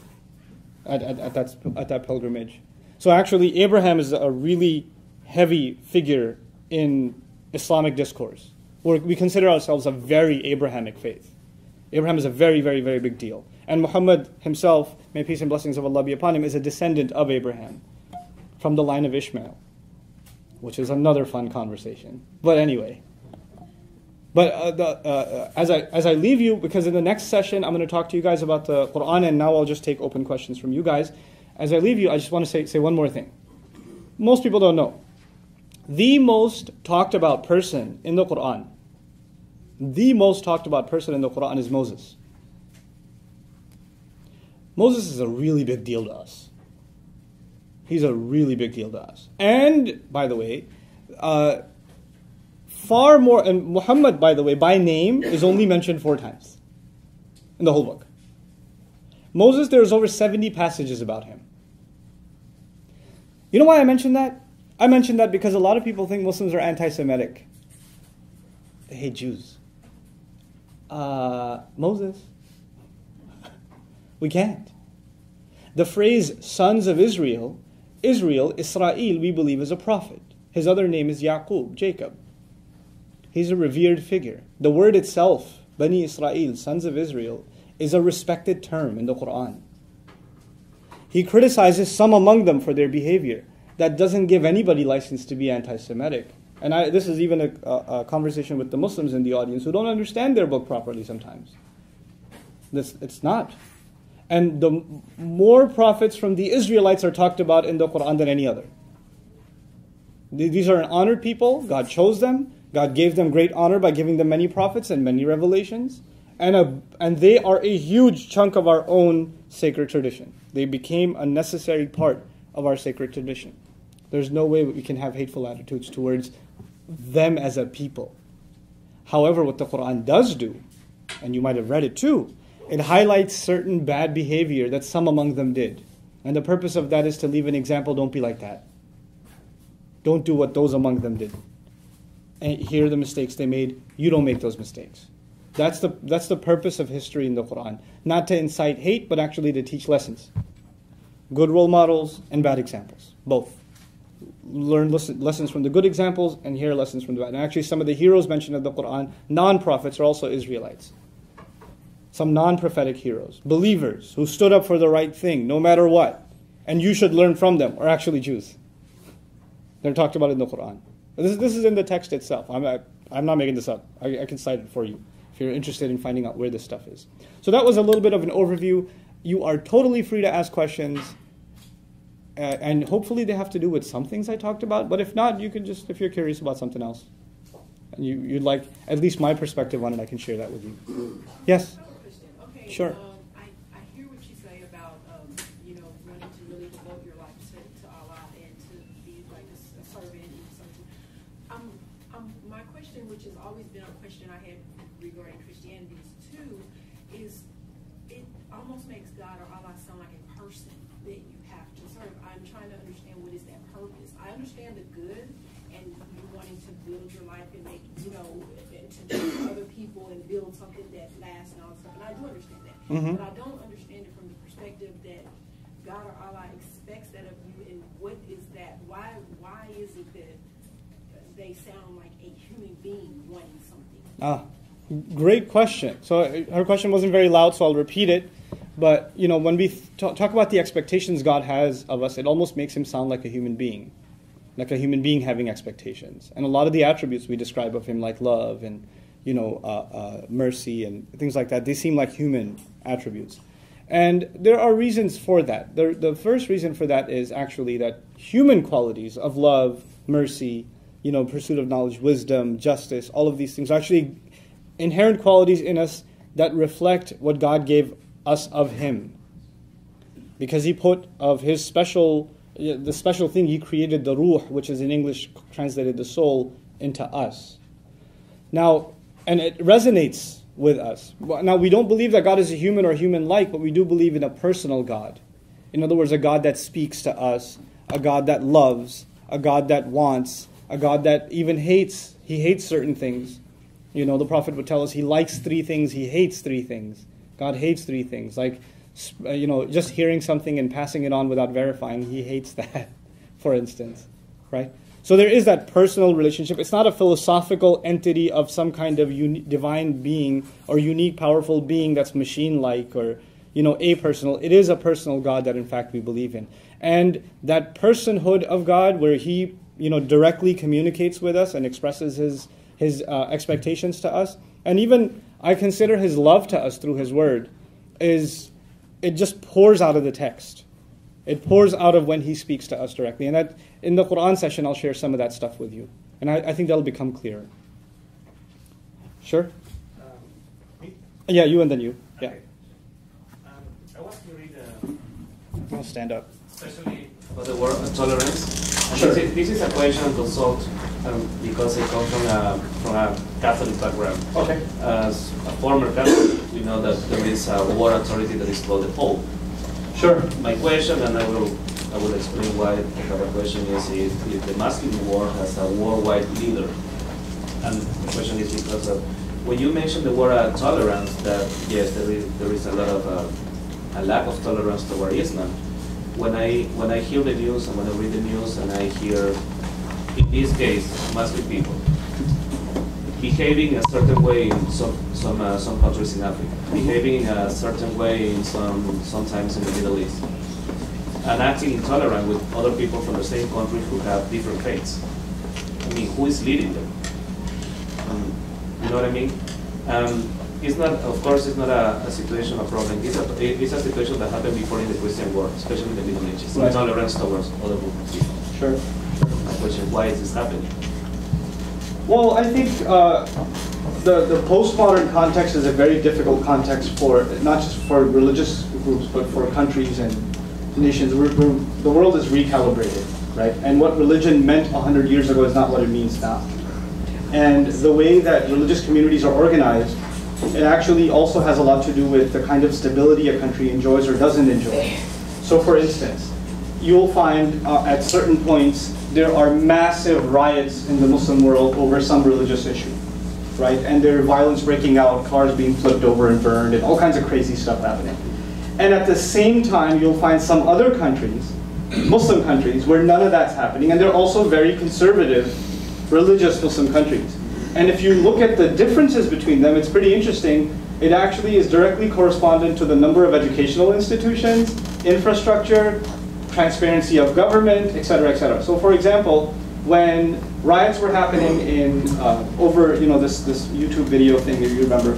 at that pilgrimage. So actually, Abraham is a really heavy figure in Islamic discourse. We consider ourselves a very Abrahamic faith. Abraham is a very, very, very big deal. And Muhammad himself, may peace and blessings of Allah be upon him, is a descendant of Abraham from the line of Ishmael, which is another fun conversation. But anyway. But as I leave you, because in the next session I'm going to talk to you guys about the Quran, and now I'll just take open questions from you guys. As I leave you, I just want to say one more thing. Most people don't know. The most talked about person in the Quran, is Moses. Moses is a really big deal to us. He's a really big deal to us. And, by the way, far more, and Muhammad, by the way, by name, is only mentioned 4 times in the whole book. Moses, there's over 70 passages about him. You know why I mentioned that? I mentioned that because a lot of people think Muslims are anti-Semitic. They hate Jews. Moses. We can't. The phrase sons of Israel, Israel, we believe is a prophet. His other name is Yaqub, Jacob. He's a revered figure. The word itself, Bani Israel, sons of Israel, is a respected term in the Quran. He criticizes some among them for their behavior. That doesn't give anybody license to be anti-Semitic. And this is even a conversation with the Muslims in the audience who don't understand their book properly sometimes. It's not. And the more prophets from the Israelites are talked about in the Quran than any other. These are an honored people. God chose them. God gave them great honor by giving them many prophets and many revelations. And they are a huge chunk of our own sacred tradition. They became a necessary part of our sacred tradition. There's no way we can have hateful attitudes towards them as a people. However, what the Quran does do, and you might have read it too, it highlights certain bad behavior that some among them did. And the purpose of that is to leave an example. Don't be like that. Don't do what those among them did. And here are the mistakes they made. You don't make those mistakes. That's the purpose of history in the Quran. Not to incite hate, but actually to teach lessons. Good role models and bad examples. Both. Learn lessons from the good examples and hear lessons from the bad. And actually some of the heroes mentioned in the Quran, non-prophets, are also Israelites. Some non-prophetic heroes. Believers who stood up for the right thing no matter what. And you should learn from them, are actually Jews. They're talked about in the Quran. This is in the text itself. I'm not making this up. I can cite it for you if you're interested in finding out where this stuff is. So that was a little bit of an overview. You are totally free to ask questions. And hopefully they have to do with some things I talked about. But if not, you can just, if you're curious about something else, and you'd like at least my perspective on it, I can share that with you. Yes? Okay, sure. I hear what you say about, wanting to really devote your life to Allah and to be like a servant and something. My question, which has always been a question I had regarding Christianity too, is it almost makes God or Allah sound like a person that you have to serve. I'm trying to understand what is that purpose. I understand the good and you wanting to build your life and make, to do other people and build something that lasts and all that stuff. And I do understand that. Mm-hmm. But I don't understand it from the perspective that God or Allah expects that of you, and what is that? Why is it that they sound like a human being wanting something? Great question. So her question wasn't very loud, so I'll repeat it. But, when we talk about the expectations God has of us, it almost makes him sound like a human being. Like a human being having expectations. And a lot of the attributes we describe of him, like love and, mercy and things like that, they seem like human attributes. And there are reasons for that. The first reason for that is actually that human qualities of love, mercy, pursuit of knowledge, wisdom, justice, all of these things are actually inherent qualities in us that reflect what God gave us of Him. Because He put of His the special thing He created, the ruh, which is in English translated the soul, into us. Now, and it resonates with us. Now, we don't believe that God is a human or human-like, but we do believe in a personal God. In other words, a God that speaks to us, a God that loves, a God that wants, a God that even hates. He hates certain things. You know, the Prophet would tell us He likes 3 things, He hates 3 things. God hates 3 things. Like, just hearing something and passing it on without verifying, He hates that, for instance. Right? So there is that personal relationship. It's not a philosophical entity of some kind of divine being or unique, powerful being that's machine-like or, apersonal. It is a personal God that, in fact, we believe in. And that personhood of God, where He, directly communicates with us and expresses His expectations to us, and even I consider His love to us through His word, it just pours out of the text. It pours out of when He speaks to us directly. And that in the Quran session, I'll share some of that stuff with you. And I think that'll become clearer. Sure? Yeah, you and then you. Yeah. Okay. I was to read, I'll stand up. especially about the word tolerance. And Sure. This is a question to consult because I come from a Catholic background. Okay. As a former Catholic, we know that there is a world authority that is called the Pope. Sure. My question, and I will explain why I have a question, is if the Muslim world has a worldwide leader. And the question is because of, when you mention the word tolerance, that yes, there is a lot of a lack of tolerance toward Islam. When I hear the news and when I read the news and I hear, in this case, Muslim people behaving a certain way in some countries in Africa, behaving in a certain way in sometimes in the Middle East, and acting intolerant with other people from the same country who have different faiths. I mean, who is leading them? You know what I mean? It's not, of course, it's not a situation, a problem. It's a situation that happened before in the Christian world, especially in the Middle Ages. Right. Intolerance towards other movements. Sure. My question is, why is this happening? Well, I think the postmodern context is a very difficult context for, not just for religious groups, but for countries and nations. The world is recalibrated, right? And what religion meant 100 years ago is not what it means now. And the way that religious communities are organized, it actually also has a lot to do with the kind of stability a country enjoys or doesn't enjoy. So for instance, you'll find at certain points there are massive riots in the Muslim world over some religious issue, right? And there are violence breaking out, cars being flipped over and burned, and all kinds of crazy stuff happening. And at the same time, you'll find some other countries, Muslim countries, where none of that's happening, and they're also very conservative, religious Muslim countries. And if you look at the differences between them, it's pretty interesting. It actually is directly correspondent to the number of educational institutions, infrastructure, transparency of government, et cetera, et cetera. So for example, when riots were happening in, over this YouTube video thing, if you remember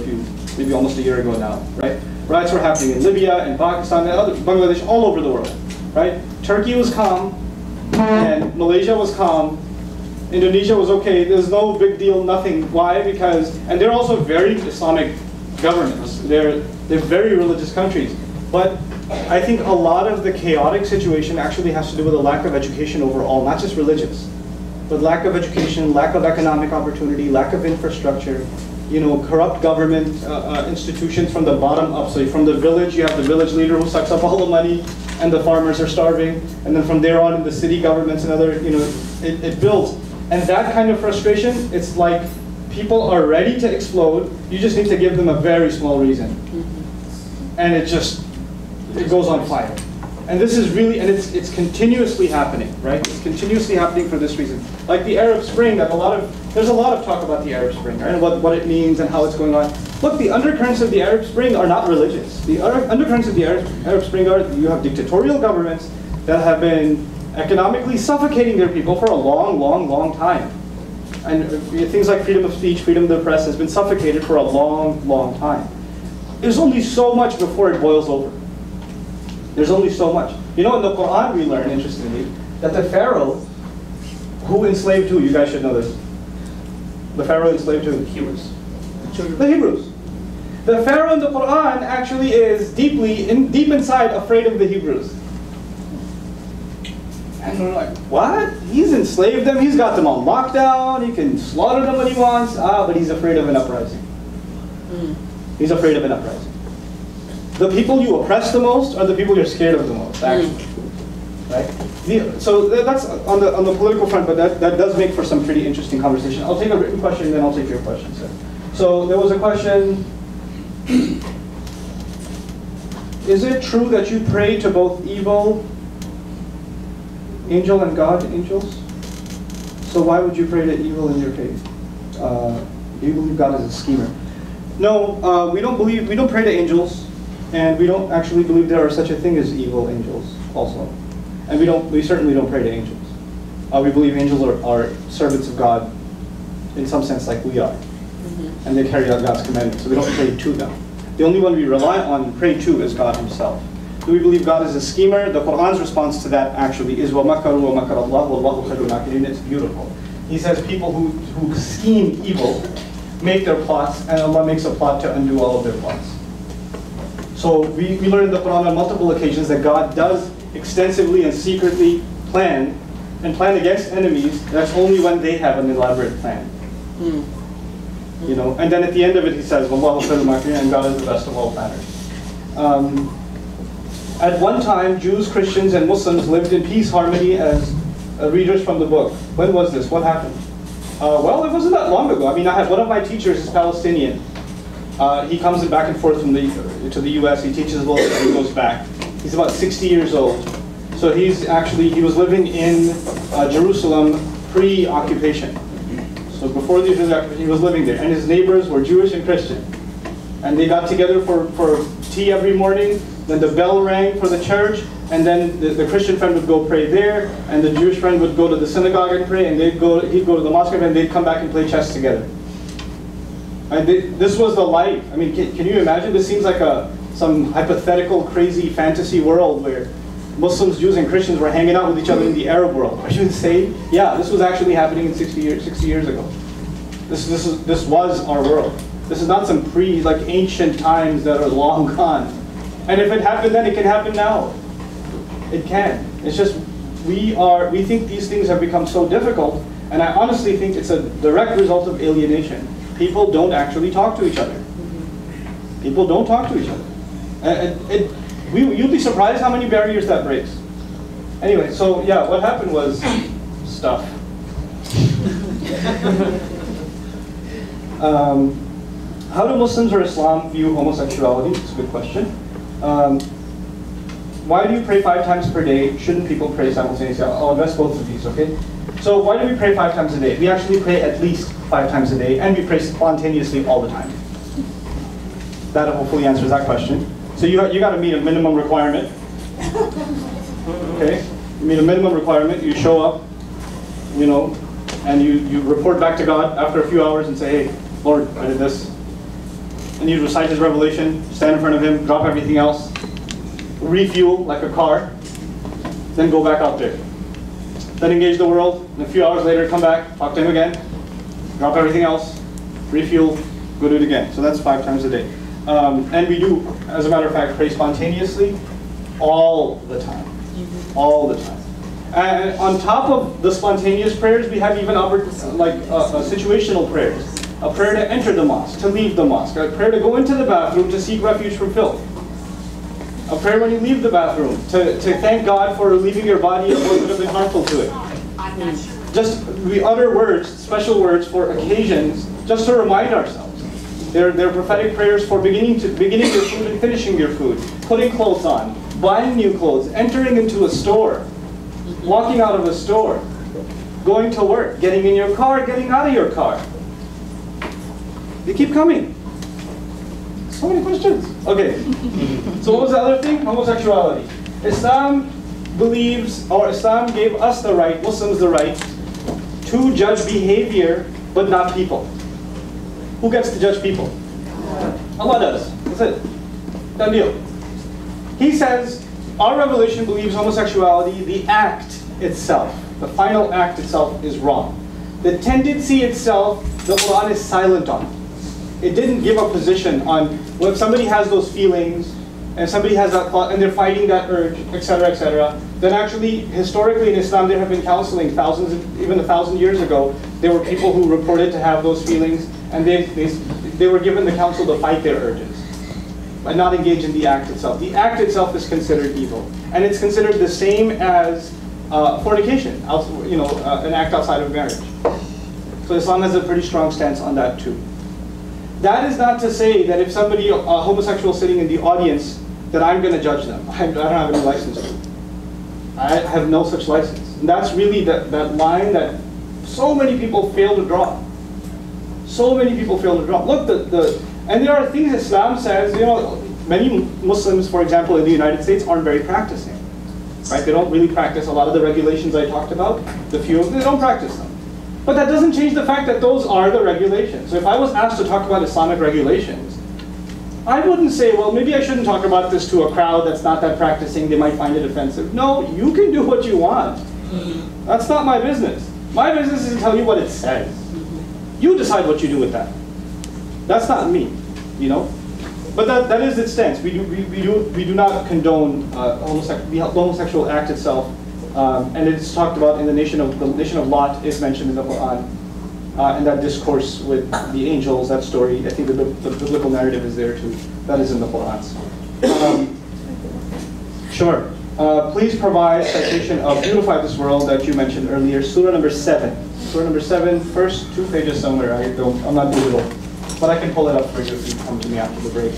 maybe almost a year ago now, right? Riots were happening in Libya, in Pakistan, and Bangladesh, all over the world, right? Turkey was calm, and Malaysia was calm, Indonesia was okay, there's no big deal, nothing. Why? Because, and they're also very Islamic governments. They're very religious countries. But I think a lot of the chaotic situation actually has to do with a lack of education overall, not just religious, but lack of education, lack of economic opportunity, lack of infrastructure, corrupt government institutions from the bottom up. So from the village, you have the village leader who sucks up all the money, and the farmers are starving. And then from there on, in the city governments and other, it builds. And that kind of frustration, it's like people are ready to explode. You just need to give them a very small reason. And it goes on fire. And this is really, and it's continuously happening, right? It's continuously happening for this reason. Like the Arab Spring, there's a lot of talk about the Arab Spring, right? And what it means and how it's going on. Look, the undercurrents of the Arab Spring are not religious. The undercurrents of the Arab Spring are, you have dictatorial governments that have been economically suffocating their people for a long, long, long time. And things like freedom of speech, freedom of the press has been suffocated for a long, long time. There's only so much before it boils over. There's only so much. In the Quran we learn, interestingly, that the Pharaoh, who enslaved who? You guys should know this. The Pharaoh enslaved who? Hebrews. The Hebrews. The Pharaoh in the Quran actually is deep inside afraid of the Hebrews. And we're like, what? He's enslaved them, he's got them on lockdown, he can slaughter them when he wants. But he's afraid of an uprising. He's afraid of an uprising. The people you oppress the most are the people you're scared of the most, actually. Right? So that's on the political front, but that does make for some pretty interesting conversation. I'll take a written question, and then I'll take your question, sir. So there was a question. Is it true that you pray to both evil angel and God angels? So why would you pray to evil in your faith? Do you believe God is a schemer? No, we don't pray to angels, and we don't actually believe there are such a thing as evil angels also. And we certainly don't pray to angels. We believe angels are servants of God in some sense like we are. And they carry out God's commandments, so we don't pray to them. The only one we rely on and pray to is God himself. Do we believe God is a schemer? The Quran's response to that actually is وَمَكَرُوا وَمَكَرَ اللَّهُ وَاللَّهُ خَيْرُ الْمَاكِرِينَ. It's beautiful. He says people who scheme evil make their plots, and Allah makes a plot to undo all of their plots. So we learn in the Quran on multiple occasions that God does extensively and secretly plan against enemies. That's only when they have an elaborate plan. You know, and then at the end of it he says, "Wallahu khairul makirin," and God is the best of all planners. At one time, Jews, Christians, and Muslims lived in peace, harmony as readers from the book. When was this? What happened? Well, it wasn't that long ago. I mean, I had one of my teachers is Palestinian. He comes back and forth from to the U.S. He teaches a little bit and he goes back. He's about 60 years old. So he was living in Jerusalem pre-occupation. So before the Israeli occupation, he was living there. And his neighbors were Jewish and Christian. And they got together for tea every morning. Then the bell rang for the church. And then the Christian friend would go pray there. And the Jewish friend would go to the synagogue and pray. And he'd go to the mosque and they'd come back and play chess together. And this was the life. I mean, can you imagine? This seems like some hypothetical, crazy fantasy world where Muslims, Jews, and Christians were hanging out with each other in the Arab world. Are you insane? Yeah, this was actually happening 60 years ago. This was our world. This is not some ancient times that are long gone. And if it happened then, it can happen now. It can. It's just we think these things have become so difficult, and I honestly think it's a direct result of alienation. People don't actually talk to each other. People don't talk to each other. You'd be surprised how many barriers that breaks. Anyway, so yeah, what happened was stuff. How do Muslims or Islam view homosexuality? It's a good question. Why do you pray 5 times per day? Shouldn't people pray simultaneously? I'll address both of these, okay? So why do we pray 5 times a day? We actually pray at least 5 times a day, and we pray spontaneously all the time. That hopefully answers that question. So you got to meet a minimum requirement. Okay? You meet a minimum requirement, you show up, you know, and you report back to God after a few hours and say, hey, Lord, I did this. And you recite his revelation, stand in front of him, drop everything else, refuel like a car, then go back out there. Then engage the world, and a few hours later come back, talk to him again, drop everything else, refuel, go do it again. So that's 5 times a day. And we do, as a matter of fact, pray spontaneously all the time. All the time. And on top of the spontaneous prayers, we have even situational prayers. A prayer to enter the mosque, to leave the mosque. A prayer to go into the bathroom to seek refuge from filth. A prayer when you leave the bathroom, to thank God for leaving your body of what would have been harmful to it. Just, we utter words, special words for occasions, just to remind ourselves. They're prophetic prayers for beginning your food and finishing your food, putting clothes on, buying new clothes, entering into a store, walking out of a store, going to work, getting in your car, getting out of your car. They keep coming. So many questions. Okay. So what was the other thing? Homosexuality. Islam gave us the right, Muslims the right, to judge behavior, but not people. Who gets to judge people? Allah does. That's it. Done deal. He says, our revelation believes homosexuality, the act itself, the final act itself is wrong. The tendency itself, the Quran is silent on. it didn't give a position on, well, if somebody has those feelings, and somebody has that thought, and they're fighting that urge, etc., then actually, historically in Islam, there have been counseling thousands, even 1,000 years ago. There were people who reported to have those feelings, and they were given the counsel to fight their urges, but not engage in the act itself. The act itself is considered evil, and it's considered the same as fornication, an act outside of marriage. So Islam has a pretty strong stance on that too. That is not to say that if somebody, a homosexual sitting in the audience, that I'm going to judge them. I don't have any license to. I have no such license. And that's really that line that so many people fail to draw. So many people fail to draw. Look, and there are things Islam says, many Muslims, for example, in the United States aren't very practicing. Right? They don't really practice a lot of the regulations I talked about. The few of them, they don't practice them. But that doesn't change the fact that those are the regulations. So if I was asked to talk about Islamic regulations, I wouldn't say, well, maybe I shouldn't talk about this to a crowd that's not that practicing. They might find it offensive. No, you can do what you want. That's not my business. My business is to tell you what it says. You decide what you do with that. That's not me, But that is its stance. We do not condone the homosexual act itself. And it's talked about in the nation of Lot is mentioned in the Quran, and that discourse with the angels, that story. I think the biblical narrative is there too. That is in the Quran. Sure. Please provide citation of "Beautify This World" that you mentioned earlier, Surah number 7. Surah number 7, first 2 pages somewhere. I'm not digital, but I can pull it up for you if you come to me after the break.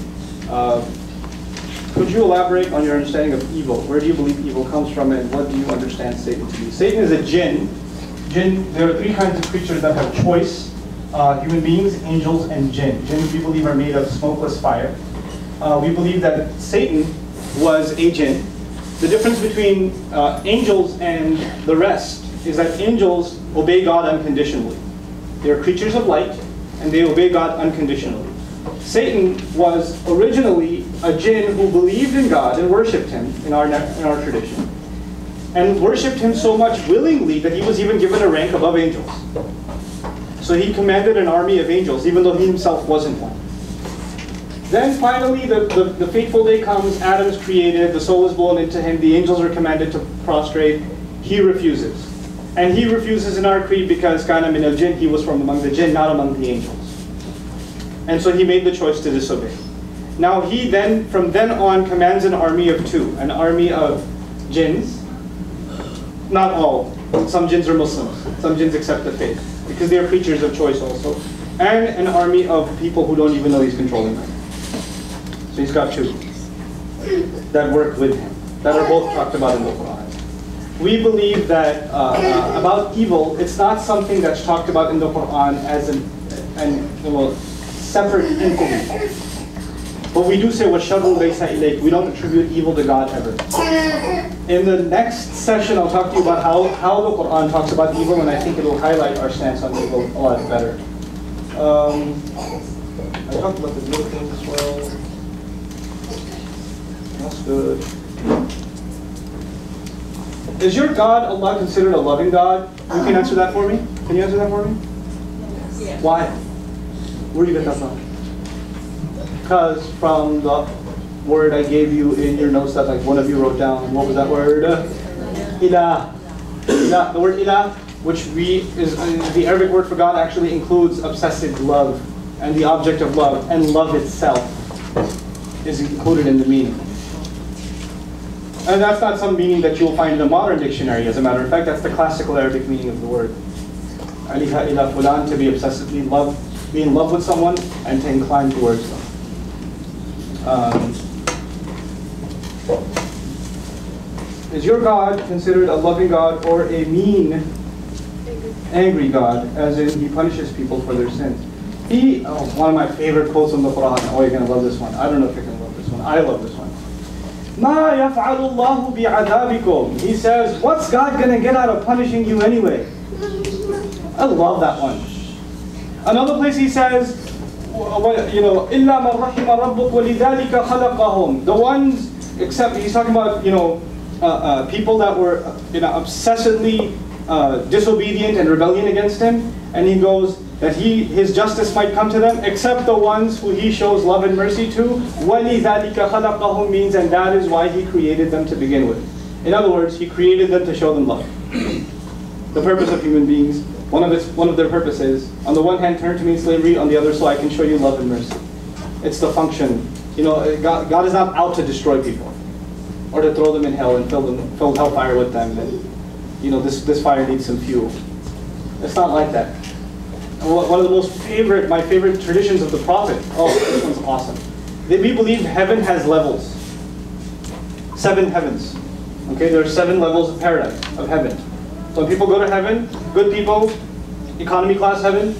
Could you elaborate on your understanding of evil? Where do you believe evil comes from, and what do you understand Satan to be? Satan is a jinn. There are 3 kinds of creatures that have choice: human beings, angels, and jinn. Jinn, we believe, are made of smokeless fire. We believe that Satan was a jinn. The difference between angels and the rest is that angels obey God unconditionally. They are creatures of light, and they obey God unconditionally. Satan was originally a jinn who believed in God and worshipped him in our tradition, and worshipped him so much willingly that he was even given a rank above angels. So he commanded an army of angels, even though he himself wasn't one. Then finally, the fateful day comes. Adam's created, the soul is blown into him, the angels are commanded to prostrate. He refuses. And he refuses in our creed because kana min al-jinn, he was from among the jinn, not among the angels. And so he made the choice to disobey. Now he then, from then on, commands an army of 2. An army of jinns. Not all. Some jinns are Muslims. Some jinns accept the faith, because they are creatures of choice also. And an army of people who don't even know he's controlling them. So he's got 2 that work with him, that are both talked about in the Quran. We believe that about evil, it's not something that's talked about in the Quran as an separate entity. But we do say, وَالشَّرُّ لَيْسَ إِلَيْكَ. We don't attribute evil to God ever. In the next session, I'll talk to you about how the Quran talks about evil, and I think it will highlight our stance on evil a lot better. I talked about the good things as well. That's good. Is your God, Allah, considered a loving God? You can answer that for me? Can you answer that for me? Yeah. Why? Where do you get that from? Because from the word I gave you in your notes that one of you wrote down. What was that word? Ilah. Ilah. The word ilah, which is the Arabic word for God, actually includes obsessive love and the object of love, and love itself is included in the meaning. And that's not some meaning that you'll find in a modern dictionary. As a matter of fact, that's the classical Arabic meaning of the word. Aliha ila fulan, to be obsessively be in love with someone and to incline towards them. Is your God considered a loving God or a mean, angry God, as in he punishes people for their sins? One of my favorite quotes from the Quran. Oh, you're going to love this one. I don't know if you're going to love this one. I love this one. مَا يَفْعَلُ اللَّهُ بِعَذَابِكُمْ. He says, what's God going to get out of punishing you anyway? I love that one. Another place he says, إِلَّا مَنْ رَحِمَ رَبُّكَ وَلِذَلِكَ خَلَقَهُم. The ones, except, he's talking about, people that were, obsessively disobedient and rebellion against him. And he goes, that his justice might come to them, except the ones who he shows love and mercy to. وَلِذَلِكَ خَلَقَهُم means, and that is why he created them to begin with. In other words, he created them to show them love. The purpose of human beings, one of their purposes, on the one hand, turn to me in slavery, on the other, so I can show you love and mercy. It's the function. God is not out to destroy people, or to throw them in hell and fill hellfire with them. And this fire needs some fuel. It's not like that. One of the my favorite traditions of the Prophet. Oh, this one's awesome. We believe heaven has levels. 7 heavens. Okay, there are 7 levels of paradise, of heaven. So when people go to heaven, good people, economy class heaven,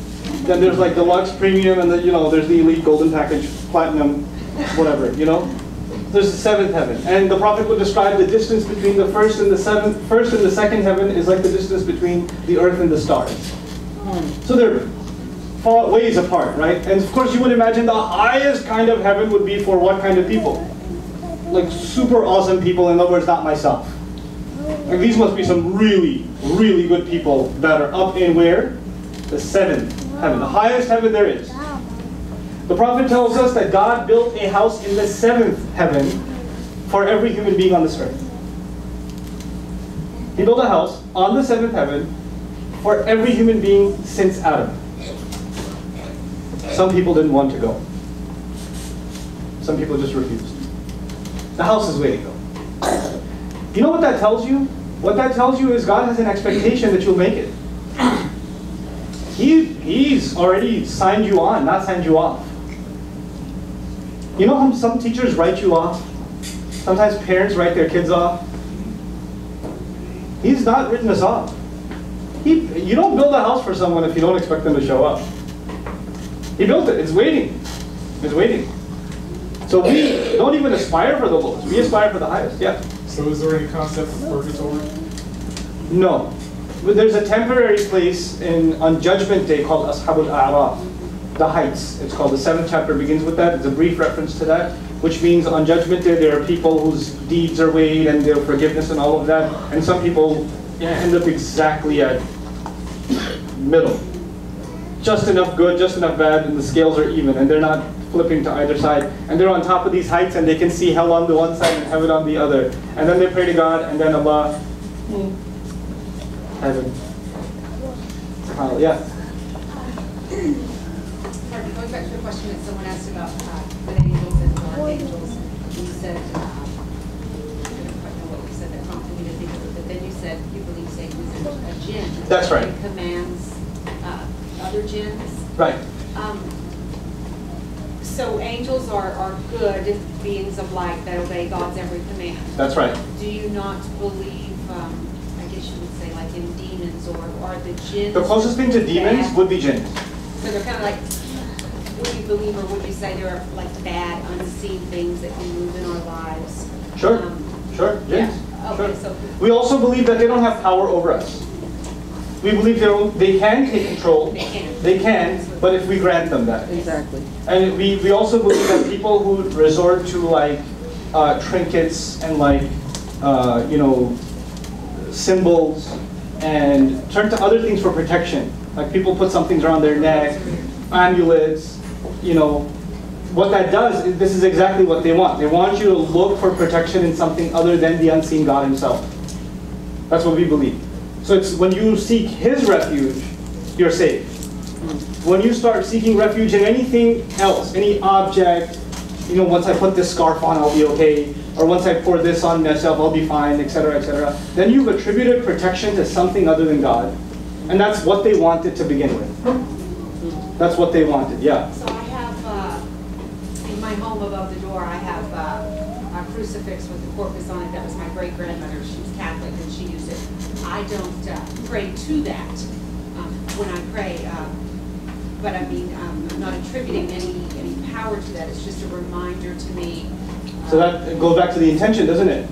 then there's like deluxe, premium, and there's the elite, golden package, platinum, whatever. There's the 7th heaven, and the Prophet would describe the distance between the first and the 2nd heaven is like the distance between the earth and the stars. So they're far ways apart, right? And of course, you would imagine the highest kind of heaven would be for what kind of people? Like super awesome people. In other words, not myself. Like these must be some really, really good people that are up in where? The 7th heaven, the highest heaven there is. The Prophet tells us that God built a house in the 7th heaven for every human being on this earth. He built a house on the 7th heaven for every human being since Adam. Some people didn't want to go. Some people just refused. The house is waiting though. You know what that tells you? What that tells you is God has an expectation that you'll make it. He's already signed you on, not signed you off. You know how some teachers write you off? Sometimes parents write their kids off. He's not written us off. You don't build a house for someone if you don't expect them to show up. He built it. It's waiting. It's waiting. So we don't even aspire for the lowest. We aspire for the highest. Yeah. So is there any concept of purgatory? No. But there's a temporary place on Judgment Day called Ashabul A'raf, the heights. It's called. The 7th chapter begins with that. It's a brief reference to that, which means on Judgment Day there are people whose deeds are weighed and their forgiveness and all of that, and some people end up exactly at middle. Just enough good, just enough bad, and the scales are even, and they're not flipping to either side. And they're on top of these heights, and they can see hell on the one side and heaven on the other. And then they pray to God, and then Allah, heaven. SubhanAllah. Yeah. Going back to the question that someone asked about with angels and archangels, you said, I don't quite know what you said that prompted me to think of it, but then you said you believe Satan is a jinn. That's right. He commands other jinns. Right. So angels are good beings of light that obey God's every command. That's right. Do you not believe, I guess you would say, like in demons, or are the jinns? The closest thing to demons would be jinns. So they're kind of like, would you believe, or would you say they're like bad, unseen things that can move in our lives? Sure. Sure. Jinns. Yeah. Okay, sure. so We also believe that they don't have power over us. We believe they can take control. They can, but if we grant them that. Exactly. And we also believe that people who resort to like trinkets and like symbols and turn to other things for protection. Like people put some things around their neck, amulets, what that does is this is exactly what they want. They want you to look for protection in something other than the unseen God himself. That's what we believe. So it's when you seek his refuge, you're safe. When you start seeking refuge in anything else, any object, once I put this scarf on, I'll be okay, or once I pour this on myself, I'll be fine, etc., etc., then you've attributed protection to something other than God. And that's what they wanted to begin with. That's what they wanted, yeah. So I have, in my home above the door, I have a crucifix with the corpus on it. That was my great-grandmother. She was Catholic and she used it. I don't pray to that when I pray, but I mean, I'm not attributing any power to that. It's just a reminder to me. So that goes back to the intention, doesn't it?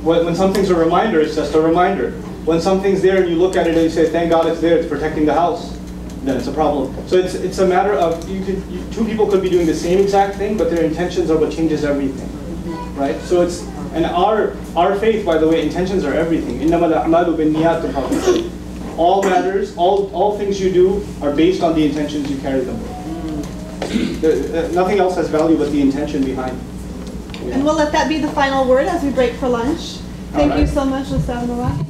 When something's a reminder, it's just a reminder. When something's there and you look at it and you say, thank God it's there, it's protecting the house, then it's a problem. So it's a matter of, two people could be doing the same exact thing, but their intentions are what changes everything, right? So it's, and our faith, by the way, intentions are everything. إِنَّمَا الْأَعْمَالُ بِالنِّيَّاتِ. all matters, all things you do are based on the intentions you carry them with. Nothing else has value but the intention behind. And we'll let that be the final word as we break for lunch. Thank you so much, Ustaz Nouman.